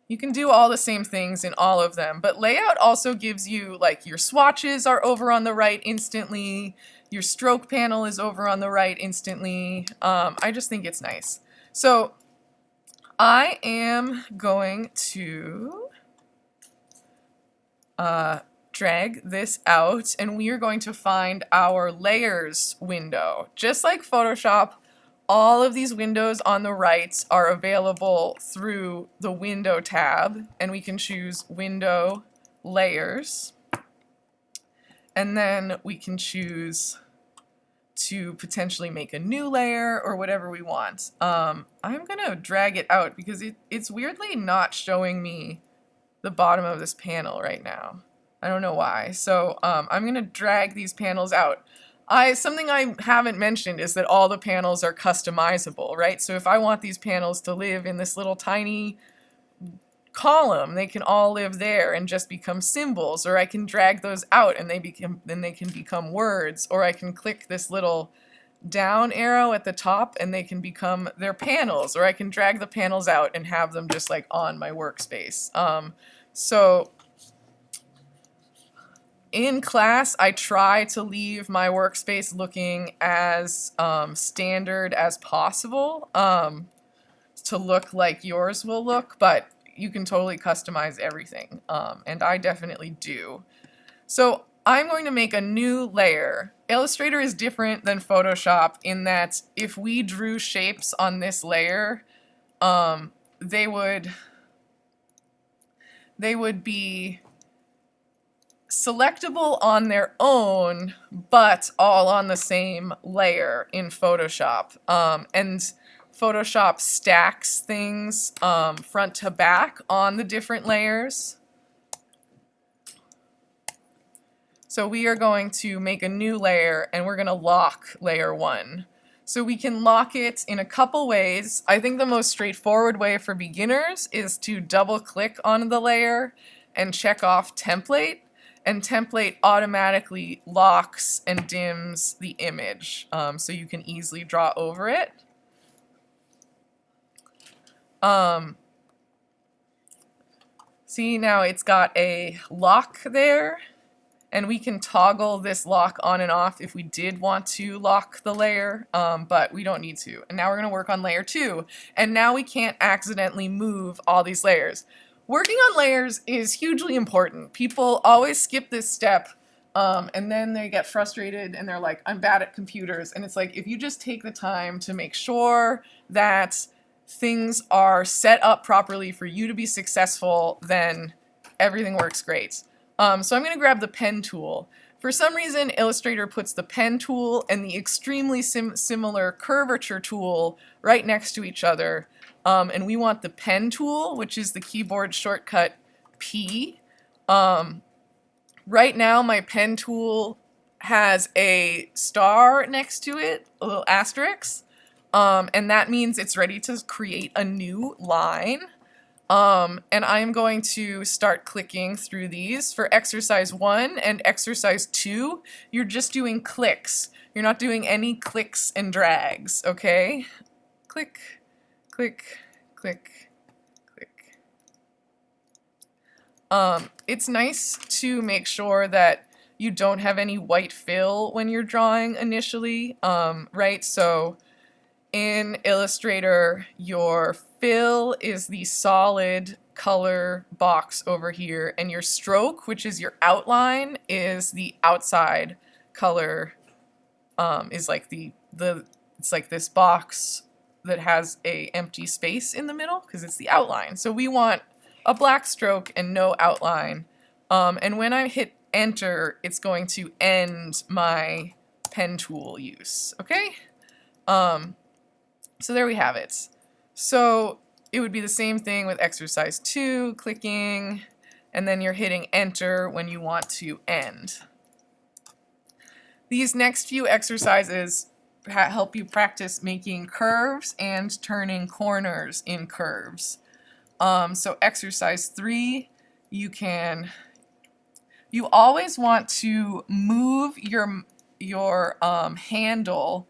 You can do all the same things in all of them, but layout also gives you, like, your swatches are over on the right instantly, your stroke panel is over on the right instantly. I just think it's nice. So I am going to drag this out, and we are going to find our layers window. Just like Photoshop, all of these windows on the right are available through the window tab, and we can choose window layers, and then we can choose to potentially make a new layer or whatever we want. I'm gonna drag it out because it's weirdly not showing me the bottom of this panel right now. I don't know why. So I'm gonna drag these panels out. Something I haven't mentioned is that all the panels are customizable, right? So if I want these panels to live in this little tiny column, they can all live there and just become symbols, or I can drag those out and they can become words, or I can click this little down arrow at the top and they can become their panels, or I can drag the panels out and have them just like on my workspace. So in class, I try to leave my workspace looking as standard as possible, to look like yours will look, but you can totally customize everything, and I definitely do. So I'm going to make a new layer. Illustrator is different than Photoshop in that if we drew shapes on this layer, they would be selectable on their own, but all on the same layer in Photoshop. And Photoshop stacks things front to back on the different layers. So we are going to make a new layer and we're going to lock layer 1. So we can lock it in a couple ways. I think the most straightforward way for beginners is to double click on the layer and check off template, and template automatically locks and dims the image, so you can easily draw over it. See, now it's got a lock there, and we can toggle this lock on and off if we did want to lock the layer, but we don't need to. And now we're going to work on layer 2, and now we can't accidentally move all these layers. Working on layers is hugely important. People always skip this step, and then they get frustrated and they're like, I'm bad at computers. And it's like, if you just take the time to make sure that things are set up properly for you to be successful, then everything works great. So I'm going to grab the pen tool. For some reason, Illustrator puts the pen tool and the extremely similar curvature tool right next to each other. And we want the pen tool, which is the keyboard shortcut P. Right now, my pen tool has a star next to it, a little asterisk. And that means it's ready to create a new line. And I'm going to start clicking through these. For exercise 1 and exercise 2, you're just doing clicks. You're not doing any clicks and drags, okay? Click, click, click, click. It's nice to make sure that you don't have any white fill when you're drawing initially, right? So in Illustrator, your fill is the solid color box over here, and your stroke, which is your outline, is the outside color, is like it's like this box that has a empty space in the middle because it's the outline. So we want a black stroke and no outline. And when I hit enter, it's going to end my pen tool use, okay? So there we have it. So it would be the same thing with exercise 2, clicking, and then you're hitting enter when you want to end. These next few exercises help you practice making curves and turning corners in curves. So exercise 3, you always want to move your handle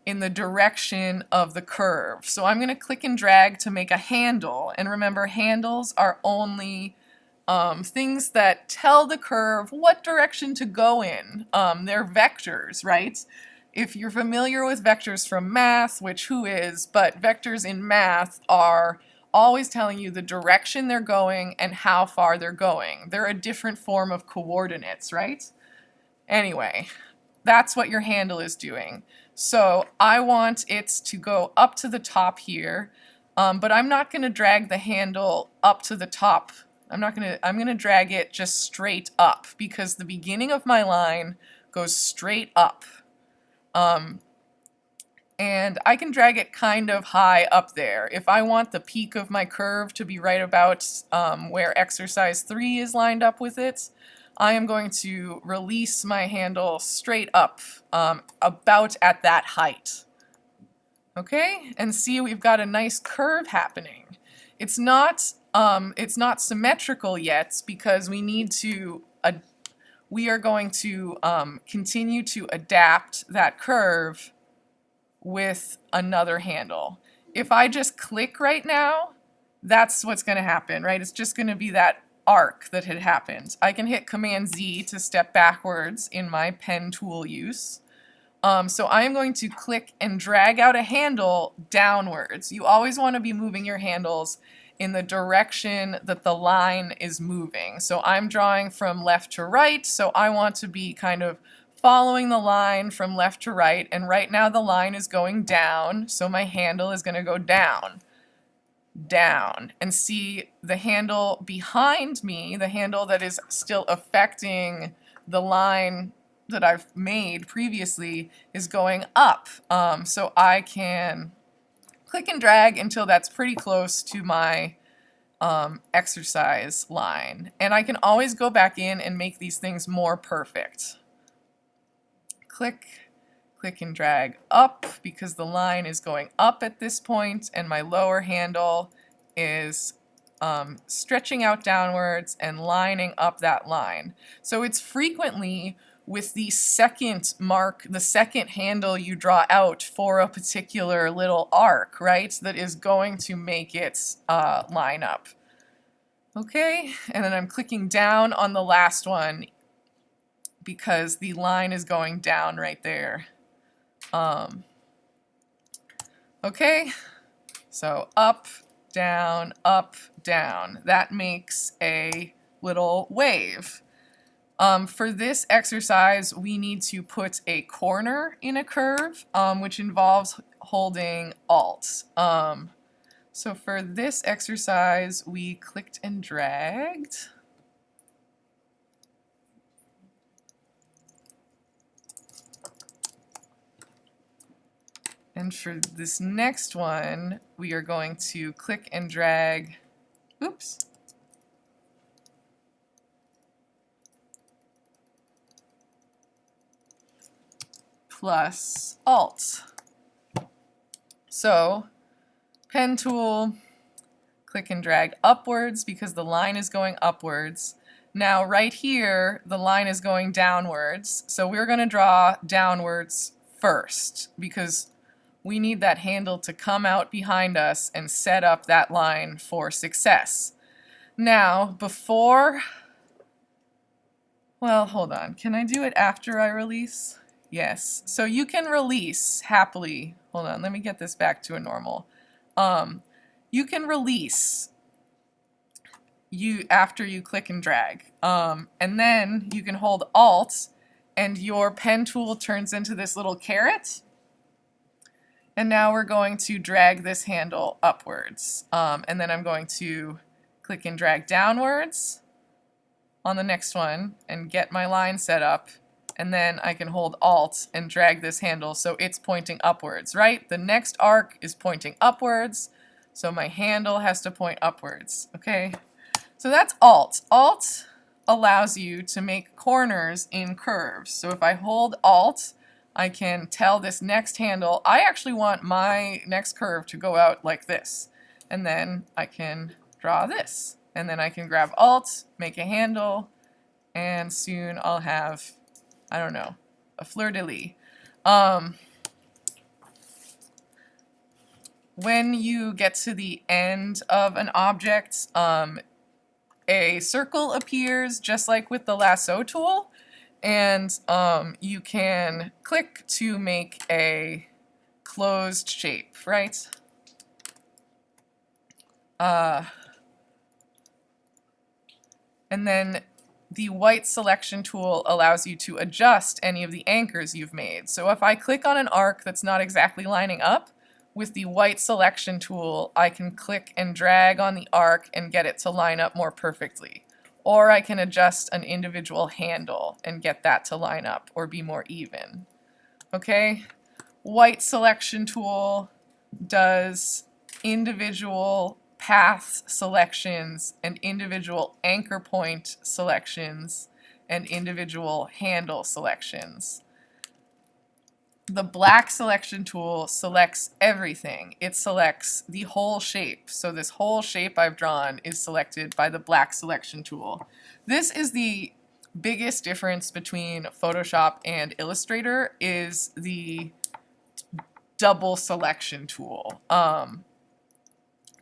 in the direction of the curve. So I'm going to click and drag to make a handle. And remember, handles are only things that tell the curve what direction to go in. They're vectors, right? If you're familiar with vectors from math, which who is, but vectors in math are always telling you the direction they're going and how far they're going. They're a different form of coordinates, right? Anyway, that's what your handle is doing. So I want it to go up to the top here, but I'm not going to drag the handle up to the top. I'm going to drag it just straight up because the beginning of my line goes straight up. And I can drag it kind of high up there. If I want the peak of my curve to be right about where exercise 3 is lined up with it, I am going to release my handle straight up, about at that height. Okay, and see, we've got a nice curve happening. It's not symmetrical yet because we are going to continue to adapt that curve with another handle. If I just click right now, that's what's going to happen, right? It's just going to be that arc that had happened. I can hit Command Z to step backwards in my pen tool use. So I am going to click and drag out a handle downwards. You always want to be moving your handles in the direction that the line is moving. So I'm drawing from left to right, so I want to be kind of following the line from left to right, and right now the line is going down, so my handle is going to go down, down, and see the handle behind me, the handle that is still affecting the line that I've made previously, is going up. So I can click and drag until that's pretty close to my exercise line, and I can always go back in and make these things more perfect. Click, click and drag up because the line is going up at this point, and my lower handle is stretching out downwards and lining up that line. So it's frequently with the second handle you draw out for a particular little arc, right, that is going to make it line up. Okay, and then I'm clicking down on the last one because the line is going down right there. Okay, so up, down, up, down. That makes a little wave. For this exercise, we need to put a corner in a curve, which involves holding Alt. So for this exercise, we clicked and dragged. And for this next one, we are going to click and drag, oops, plus Alt. So, pen tool, click and drag upwards because the line is going upwards. Now right here, the line is going downwards, so we're going to draw downwards first because we need that handle to come out behind us and set up that line for success. Now, well, hold on. Can I do it after I release? Yes. So you can release happily. Hold on, let me get this back to a normal. You can release after you click and drag. And then you can hold Alt and your pen tool turns into this little caret. And now we're going to drag this handle upwards. And then I'm going to click and drag downwards on the next one and get my line set up. And then I can hold Alt and drag this handle so it's pointing upwards, right? The next arc is pointing upwards, so my handle has to point upwards, okay? So that's Alt. Alt allows you to make corners in curves. So if I hold Alt, I can tell this next handle, I actually want my next curve to go out like this. And then I can draw this. And then I can grab Alt, make a handle, and soon I'll have, I don't know, a fleur-de-lis. when you get to the end of an object, a circle appears just like with the lasso tool, and you can click to make a closed shape, right? And then the white selection tool allows you to adjust any of the anchors you've made. So if I click on an arc that's not exactly lining up, with the white selection tool, I can click and drag on the arc and get it to line up more perfectly. Or I can adjust an individual handle and get that to line up or be more even. Okay? White selection tool does individual path selections and individual anchor point selections and individual handle selections. The black selection tool selects everything. It selects the whole shape. So this whole shape I've drawn is selected by the black selection tool. This is the biggest difference between Photoshop and Illustrator, is the double selection tool.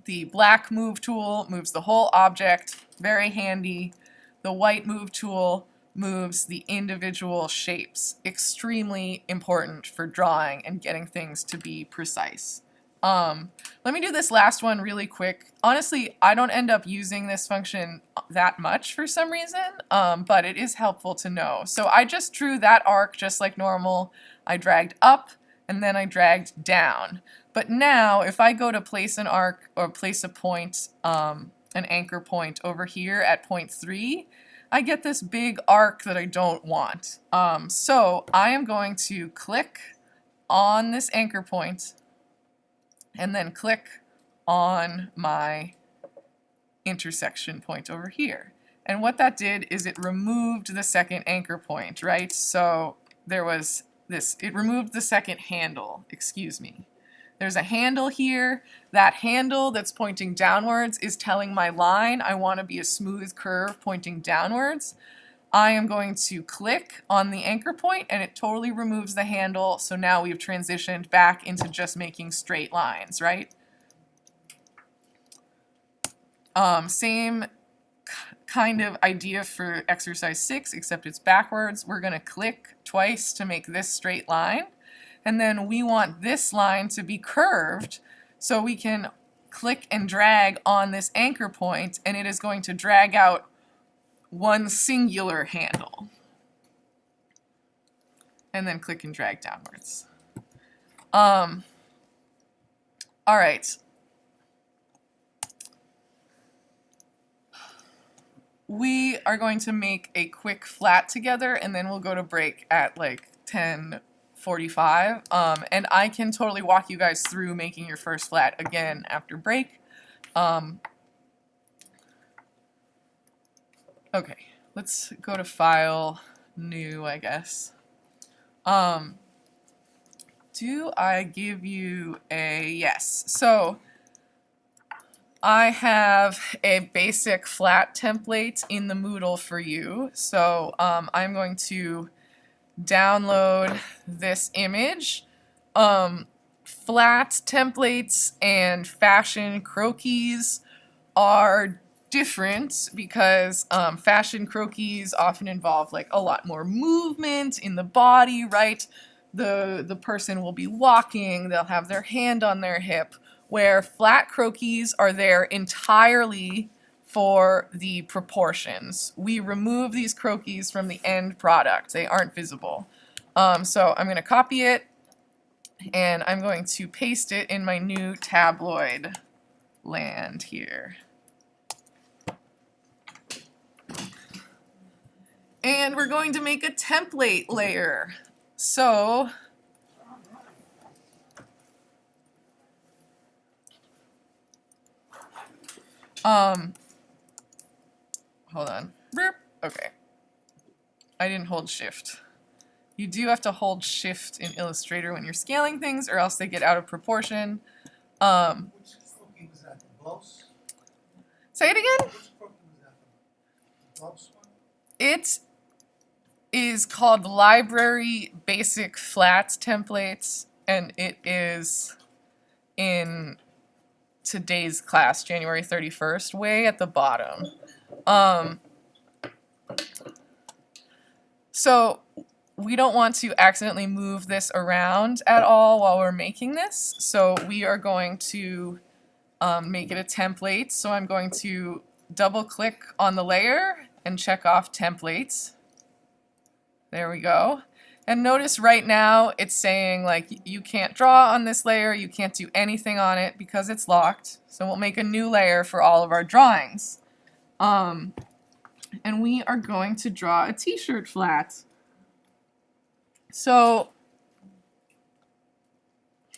The black move tool moves the whole object, very handy. The white move tool moves the individual shapes, extremely important for drawing and getting things to be precise. Let me do this last one really quick. Honestly, I don't end up using this function that much for some reason, but it is helpful to know. So I just drew that arc just like normal. I dragged up and then I dragged down. But now if I go to place an arc or place a point, an anchor point over here at point 3, I get this big arc that I don't want. So I am going to click on this anchor point and then click on my intersection point over here. And what that did is it removed the second anchor point, right? So there was this, it removed the second handle, excuse me. There's a handle here. That handle that's pointing downwards is telling my line I want to be a smooth curve pointing downwards. I am going to click on the anchor point and it totally removes the handle, so now we've transitioned back into just making straight lines, right? Same kind of idea for exercise 6, except it's backwards. We're going to click twice to make this straight line. And then we want this line to be curved, so we can click and drag on this anchor point, and it is going to drag out one singular handle. And then click and drag downwards. All right. We are going to make a quick flat together, and then we'll go to break at like 10:45, and I can totally walk you guys through making your first flat again after break. Okay, let's go to File, New, I guess. Do I give you a yes? So I have a basic flat template in the Moodle for you. So I'm going to download this image. Flat templates and fashion croquis are different because fashion croquis often involve like a lot more movement in the body, right? The person will be walking, they'll have their hand on their hip, where flat croquis are there entirely for the proportions. We remove these croquis from the end product. They aren't visible. So I'm going to copy it, and I'm going to paste it in my new tabloid land here. And we're going to make a template layer. So hold on. Okay. I didn't hold shift. You do have to hold shift in Illustrator when you're scaling things, or else they get out of proportion. Which croquis was that? The blouse? Say it again? Which croquis was that? The blouse one? It is called Library Basic Flat Templates, and it is in today's class, January 31st, way at the bottom. So we don't want to accidentally move this around at all while we're making this. So we are going to make it a template. So I'm going to double click on the layer and check off templates. There we go. And notice right now it's saying like you can't draw on this layer, you can't do anything on it because it's locked. So we'll make a new layer for all of our drawings. And we are going to draw a t-shirt flat. So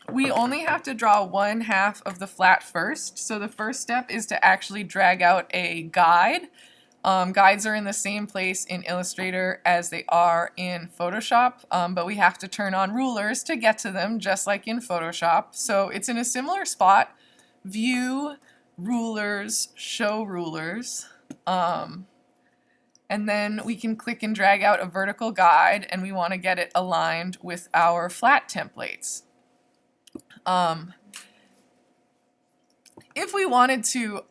we only have to draw 1/2 of the flat first. So the first step is to actually drag out a guide. Guides are in the same place in Illustrator as they are in Photoshop, but we have to turn on rulers to get to them, just like in Photoshop. So it's in a similar spot. View, Rulers, Show Rulers. And then we can click and drag out a vertical guide, and we want to get it aligned with our flat templates. If we wanted to,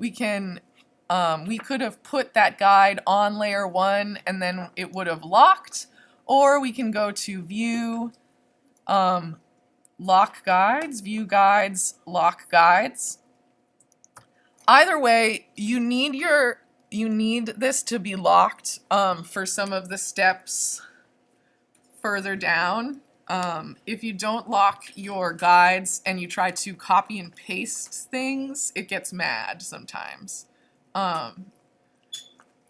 we could have put that guide on layer 1 and then it would have locked, or we can go to View, Lock Guides, View Guides, Lock Guides. Either way, you need this to be locked for some of the steps further down. If you don't lock your guides and you try to copy and paste things, it gets mad sometimes.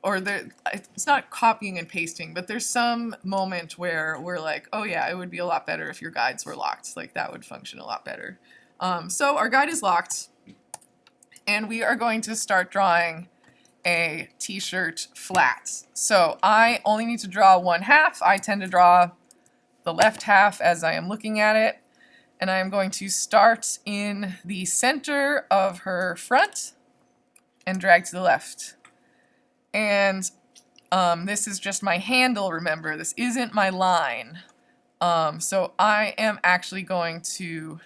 It's not copying and pasting, but there's some moment where we're like, oh yeah, it would be a lot better if your guides were locked. Like that would function a lot better. So our guide is locked, and we are going to start drawing a t-shirt flat. So I only need to draw 1/2. I tend to draw the left half as I am looking at it, and I am going to start in the center of her front and drag to the left. And this is just my handle, remember, this isn't my line. So I am actually going to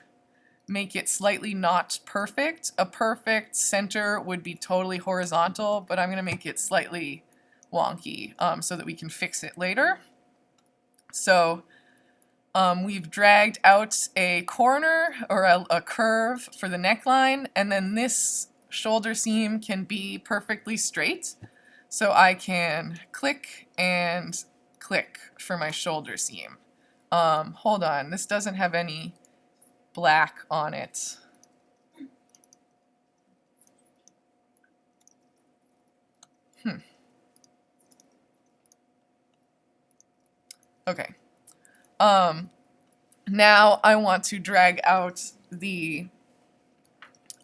make it slightly not perfect. A perfect center would be totally horizontal, but I'm going to make it slightly wonky so that we can fix it later. So we've dragged out a corner or a curve for the neckline, and then this shoulder seam can be perfectly straight. So I can click and click for my shoulder seam. Hold on, this doesn't have any black on it. Okay. Now I want to drag out the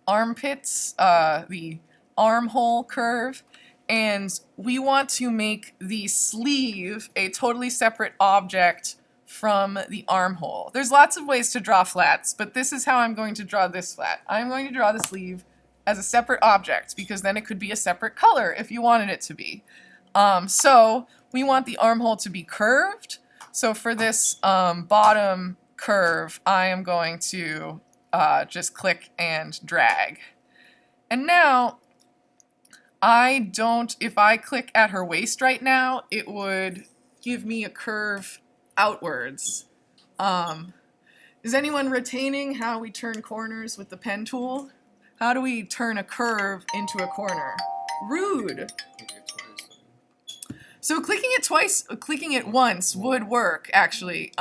armpits, the armhole curve, and we want to make the sleeve a totally separate object from the armhole. There's lots of ways to draw flats, but this is how I'm going to draw this flat. I'm going to draw the sleeve as a separate object because then it could be a separate color if you wanted it to be. So we want the armhole to be curved. So for this bottom curve, I am going to just click and drag. And now, if I click at her waist right now, it would give me a curve outwards. Is anyone retaining how we turn corners with the pen tool? How do we turn a curve into a corner? Rude. So clicking it once would work, actually.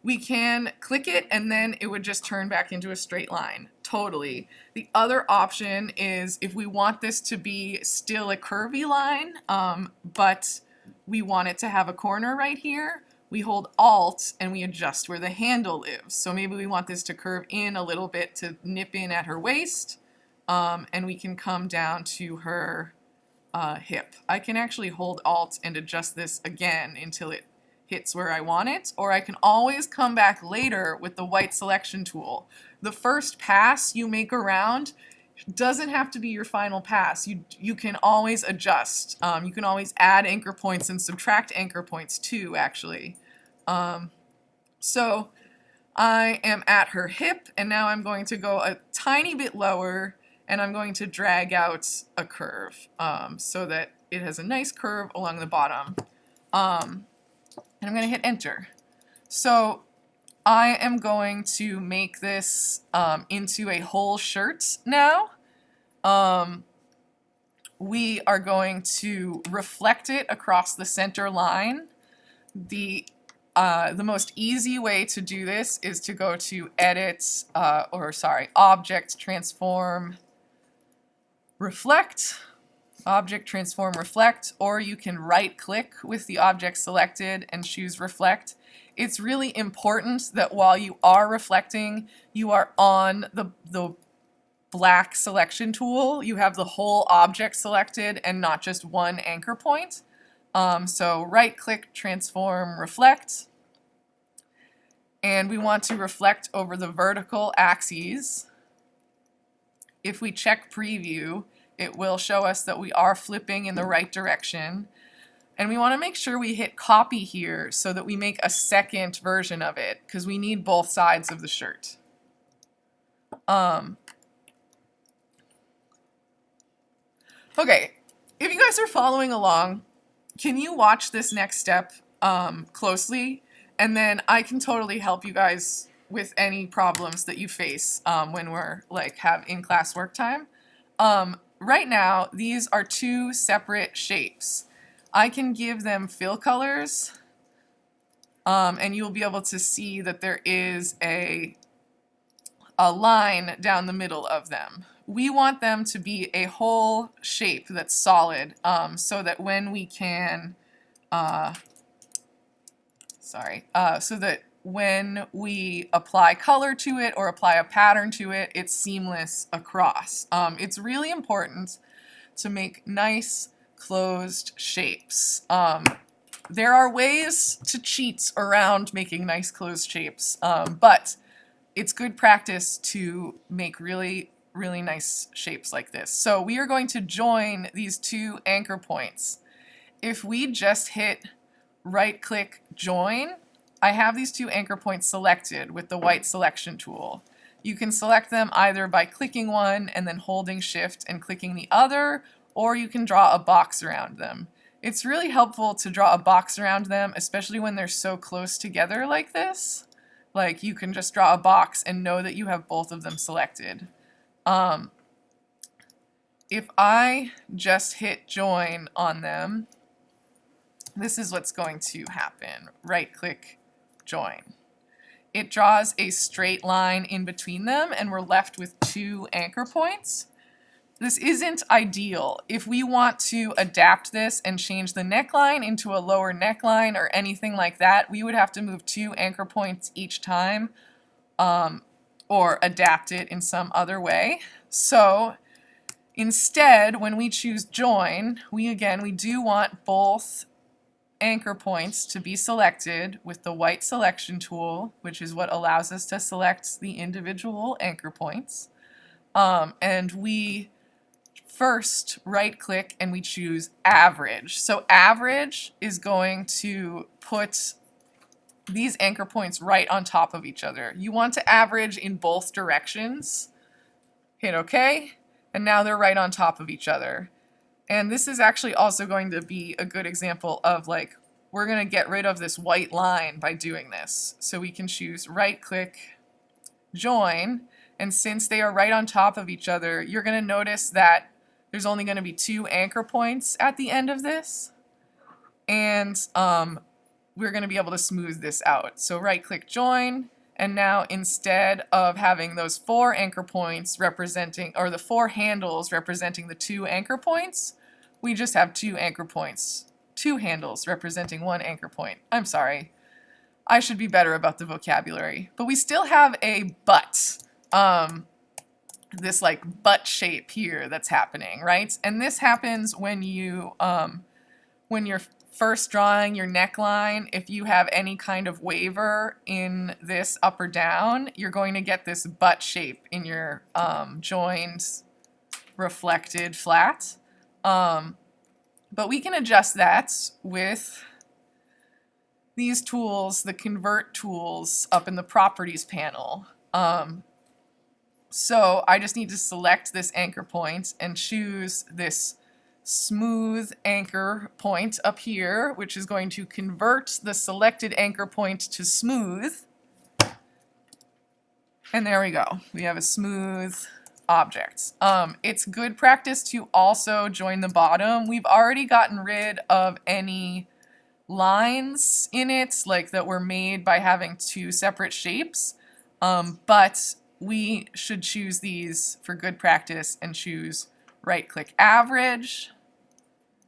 We can click it and then it would just turn back into a straight line. Totally. The other option is if we want this to be still a curvy line, but we want it to have a corner right here, we hold Alt and we adjust where the handle lives. So maybe we want this to curve in a little bit to nip in at her waist, and we can come down to her hip. I can actually hold Alt and adjust this again until it hits where I want it, or I can always come back later with the white selection tool. The first pass you make around doesn't have to be your final pass. You can always adjust. You can always add anchor points and subtract anchor points too, actually. So I am at her hip, and now I'm going to go a tiny bit lower, and I'm going to drag out a curve so that it has a nice curve along the bottom. And I'm going to hit enter. So I am going to make this into a whole shirt now. We are going to reflect it across the center line. The most easy way to do this is to go to Edit, Object, Transform, Reflect, Object, Transform, Reflect, or you can right-click with the object selected and choose Reflect. It's really important that while you are reflecting, you are on the black selection tool. You have the whole object selected and not just one anchor point. So right-click, transform, reflect. And we want to reflect over the vertical axes. If we check preview, it will show us that we are flipping in the right direction. And we want to make sure we hit copy here so that we make a second version of it, because we need both sides of the shirt. Okay, if you guys are following along, can you watch this next step closely? And then I can totally help you guys with any problems that you face when we're have in-class work time. Right now, these are two separate shapes. I can give them fill colors, and you'll be able to see that there is a line down the middle of them. We want them to be a whole shape that's solid, so that when we can, so that when we apply color to it or apply a pattern to it, it's seamless across. It's really important to make nice closed shapes. There are ways to cheat around making nice closed shapes, but it's good practice to make really nice shapes like this. So we are going to join these two anchor points. If we just hit right-click join, I have these two anchor points selected with the white selection tool. You can select them either by clicking one and then holding shift and clicking the other, or you can draw a box around them. It's really helpful to draw a box around them, especially when they're so close together like this. Like, you can just draw a box and know that you have both of them selected. If I just hit join on them, this is what's going to happen. Right-click, join. It draws a straight line in between them, and we're left with two anchor points. This isn't ideal. If we want to adapt this and change the neckline into a lower neckline or anything like that, we would have to move two anchor points each time, or adapt it in some other way. So instead, when we choose join, we do want both anchor points to be selected with the white selection tool, which is what allows us to select the individual anchor points. And we first right-click and we choose average. So average is going to put these anchor points right on top of each other. You want to average in both directions. Hit OK, and now they're right on top of each other. And this is actually also going to be a good example of we're going to get rid of this white line by doing this. So we can choose right-click, join, and since they are right on top of each other, you're going to notice that there's only going to be two anchor points at the end of this. And we're going to be able to smooth this out. So right-click, join, and now instead of having those four anchor points representing, or the four handles representing the two anchor points, we just have two anchor points, two handles representing one anchor point. I'm sorry. I should be better about the vocabulary. But we still have a butt. This butt shape here that's happening, right? And this happens when you, when you're first drawing your neckline. If you have any kind of waver in this up or down, you're going to get this butt shape in your joined, reflected flat. But we can adjust that with these tools, the convert tools, up in the properties panel. So I just need to select this anchor point and choose this smooth anchor point up here, which is going to convert the selected anchor point to smooth. And there we go. We have a smooth object. It's good practice to also join the bottom. We've already gotten rid of any lines in it, like that were made by having two separate shapes. But we should choose these for good practice and choose right-click average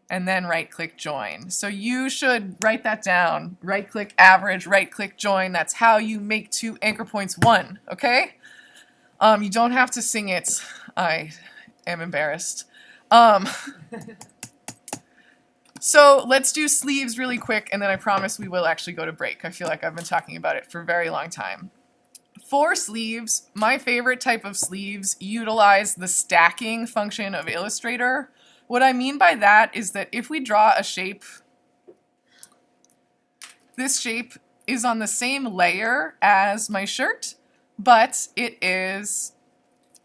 and then right-click join. So you should write that down. Right-click average, right-click join. That's how you make two anchor points one, okay? You don't have to sing it. I am embarrassed. So let's do sleeves really quick, and then I promise we will actually go to break. I feel like I've been talking about it for a very long time. For sleeves, my favorite type of sleeves utilize the stacking function of Illustrator. What I mean by that is that if we draw a shape, this shape is on the same layer as my shirt, but it is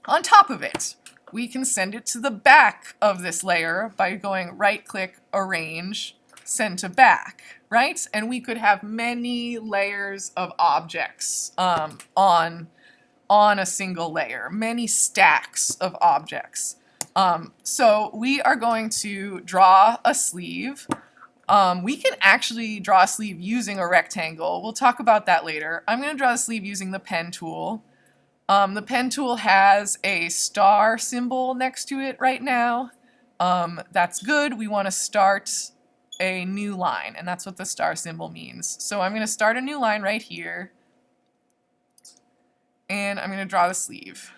on top of it. We can send it to the back of this layer by going right-click, arrange, send to back, right? And we could have many layers of objects on a single layer, many stacks of objects. So we are going to draw a sleeve. We can actually draw a sleeve using a rectangle. We'll talk about that later. I'm going to draw the sleeve using the pen tool. The pen tool has a star symbol next to it right now. That's good. We want to start a new line, and that's what the star symbol means. So I'm going to start a new line right here, and I'm going to draw the sleeve.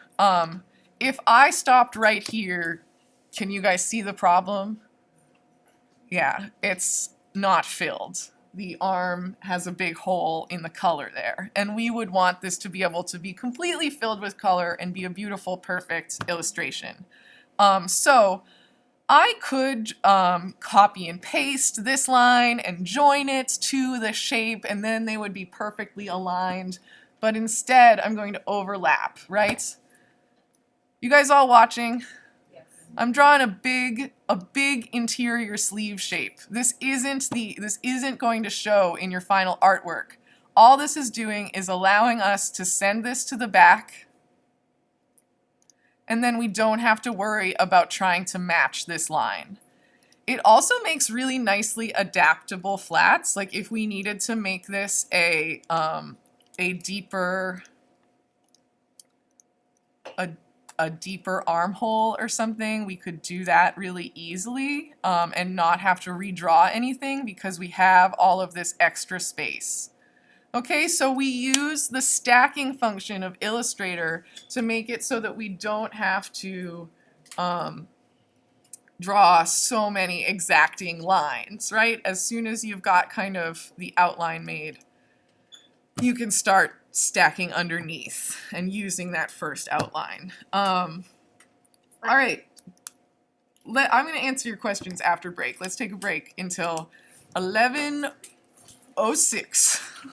If I stopped right here, can you guys see the problem? Yeah, it's not filled. The arm has a big hole in the color there, and we would want this to be able to be completely filled with color and be a beautiful, perfect illustration. So I could copy and paste this line and join it to the shape, and then they would be perfectly aligned, but instead I'm going to overlap, right? You guys all watching? Yes. I'm drawing a big interior sleeve shape. This isn't going to show in your final artwork. All this is doing is allowing us to send this to the back, and then we don't have to worry about trying to match this line. It also makes really nicely adaptable flats. Like if we needed to make this a deeper armhole or something, we could do that really easily and not have to redraw anything because we have all of this extra space. Okay, so we use the stacking function of Illustrator to make it so that we don't have to draw so many exacting lines, right? As soon as you've got kind of the outline made, you can start stacking underneath and using that first outline. All right, I'm going to answer your questions after break. Let's take a break until 11:06.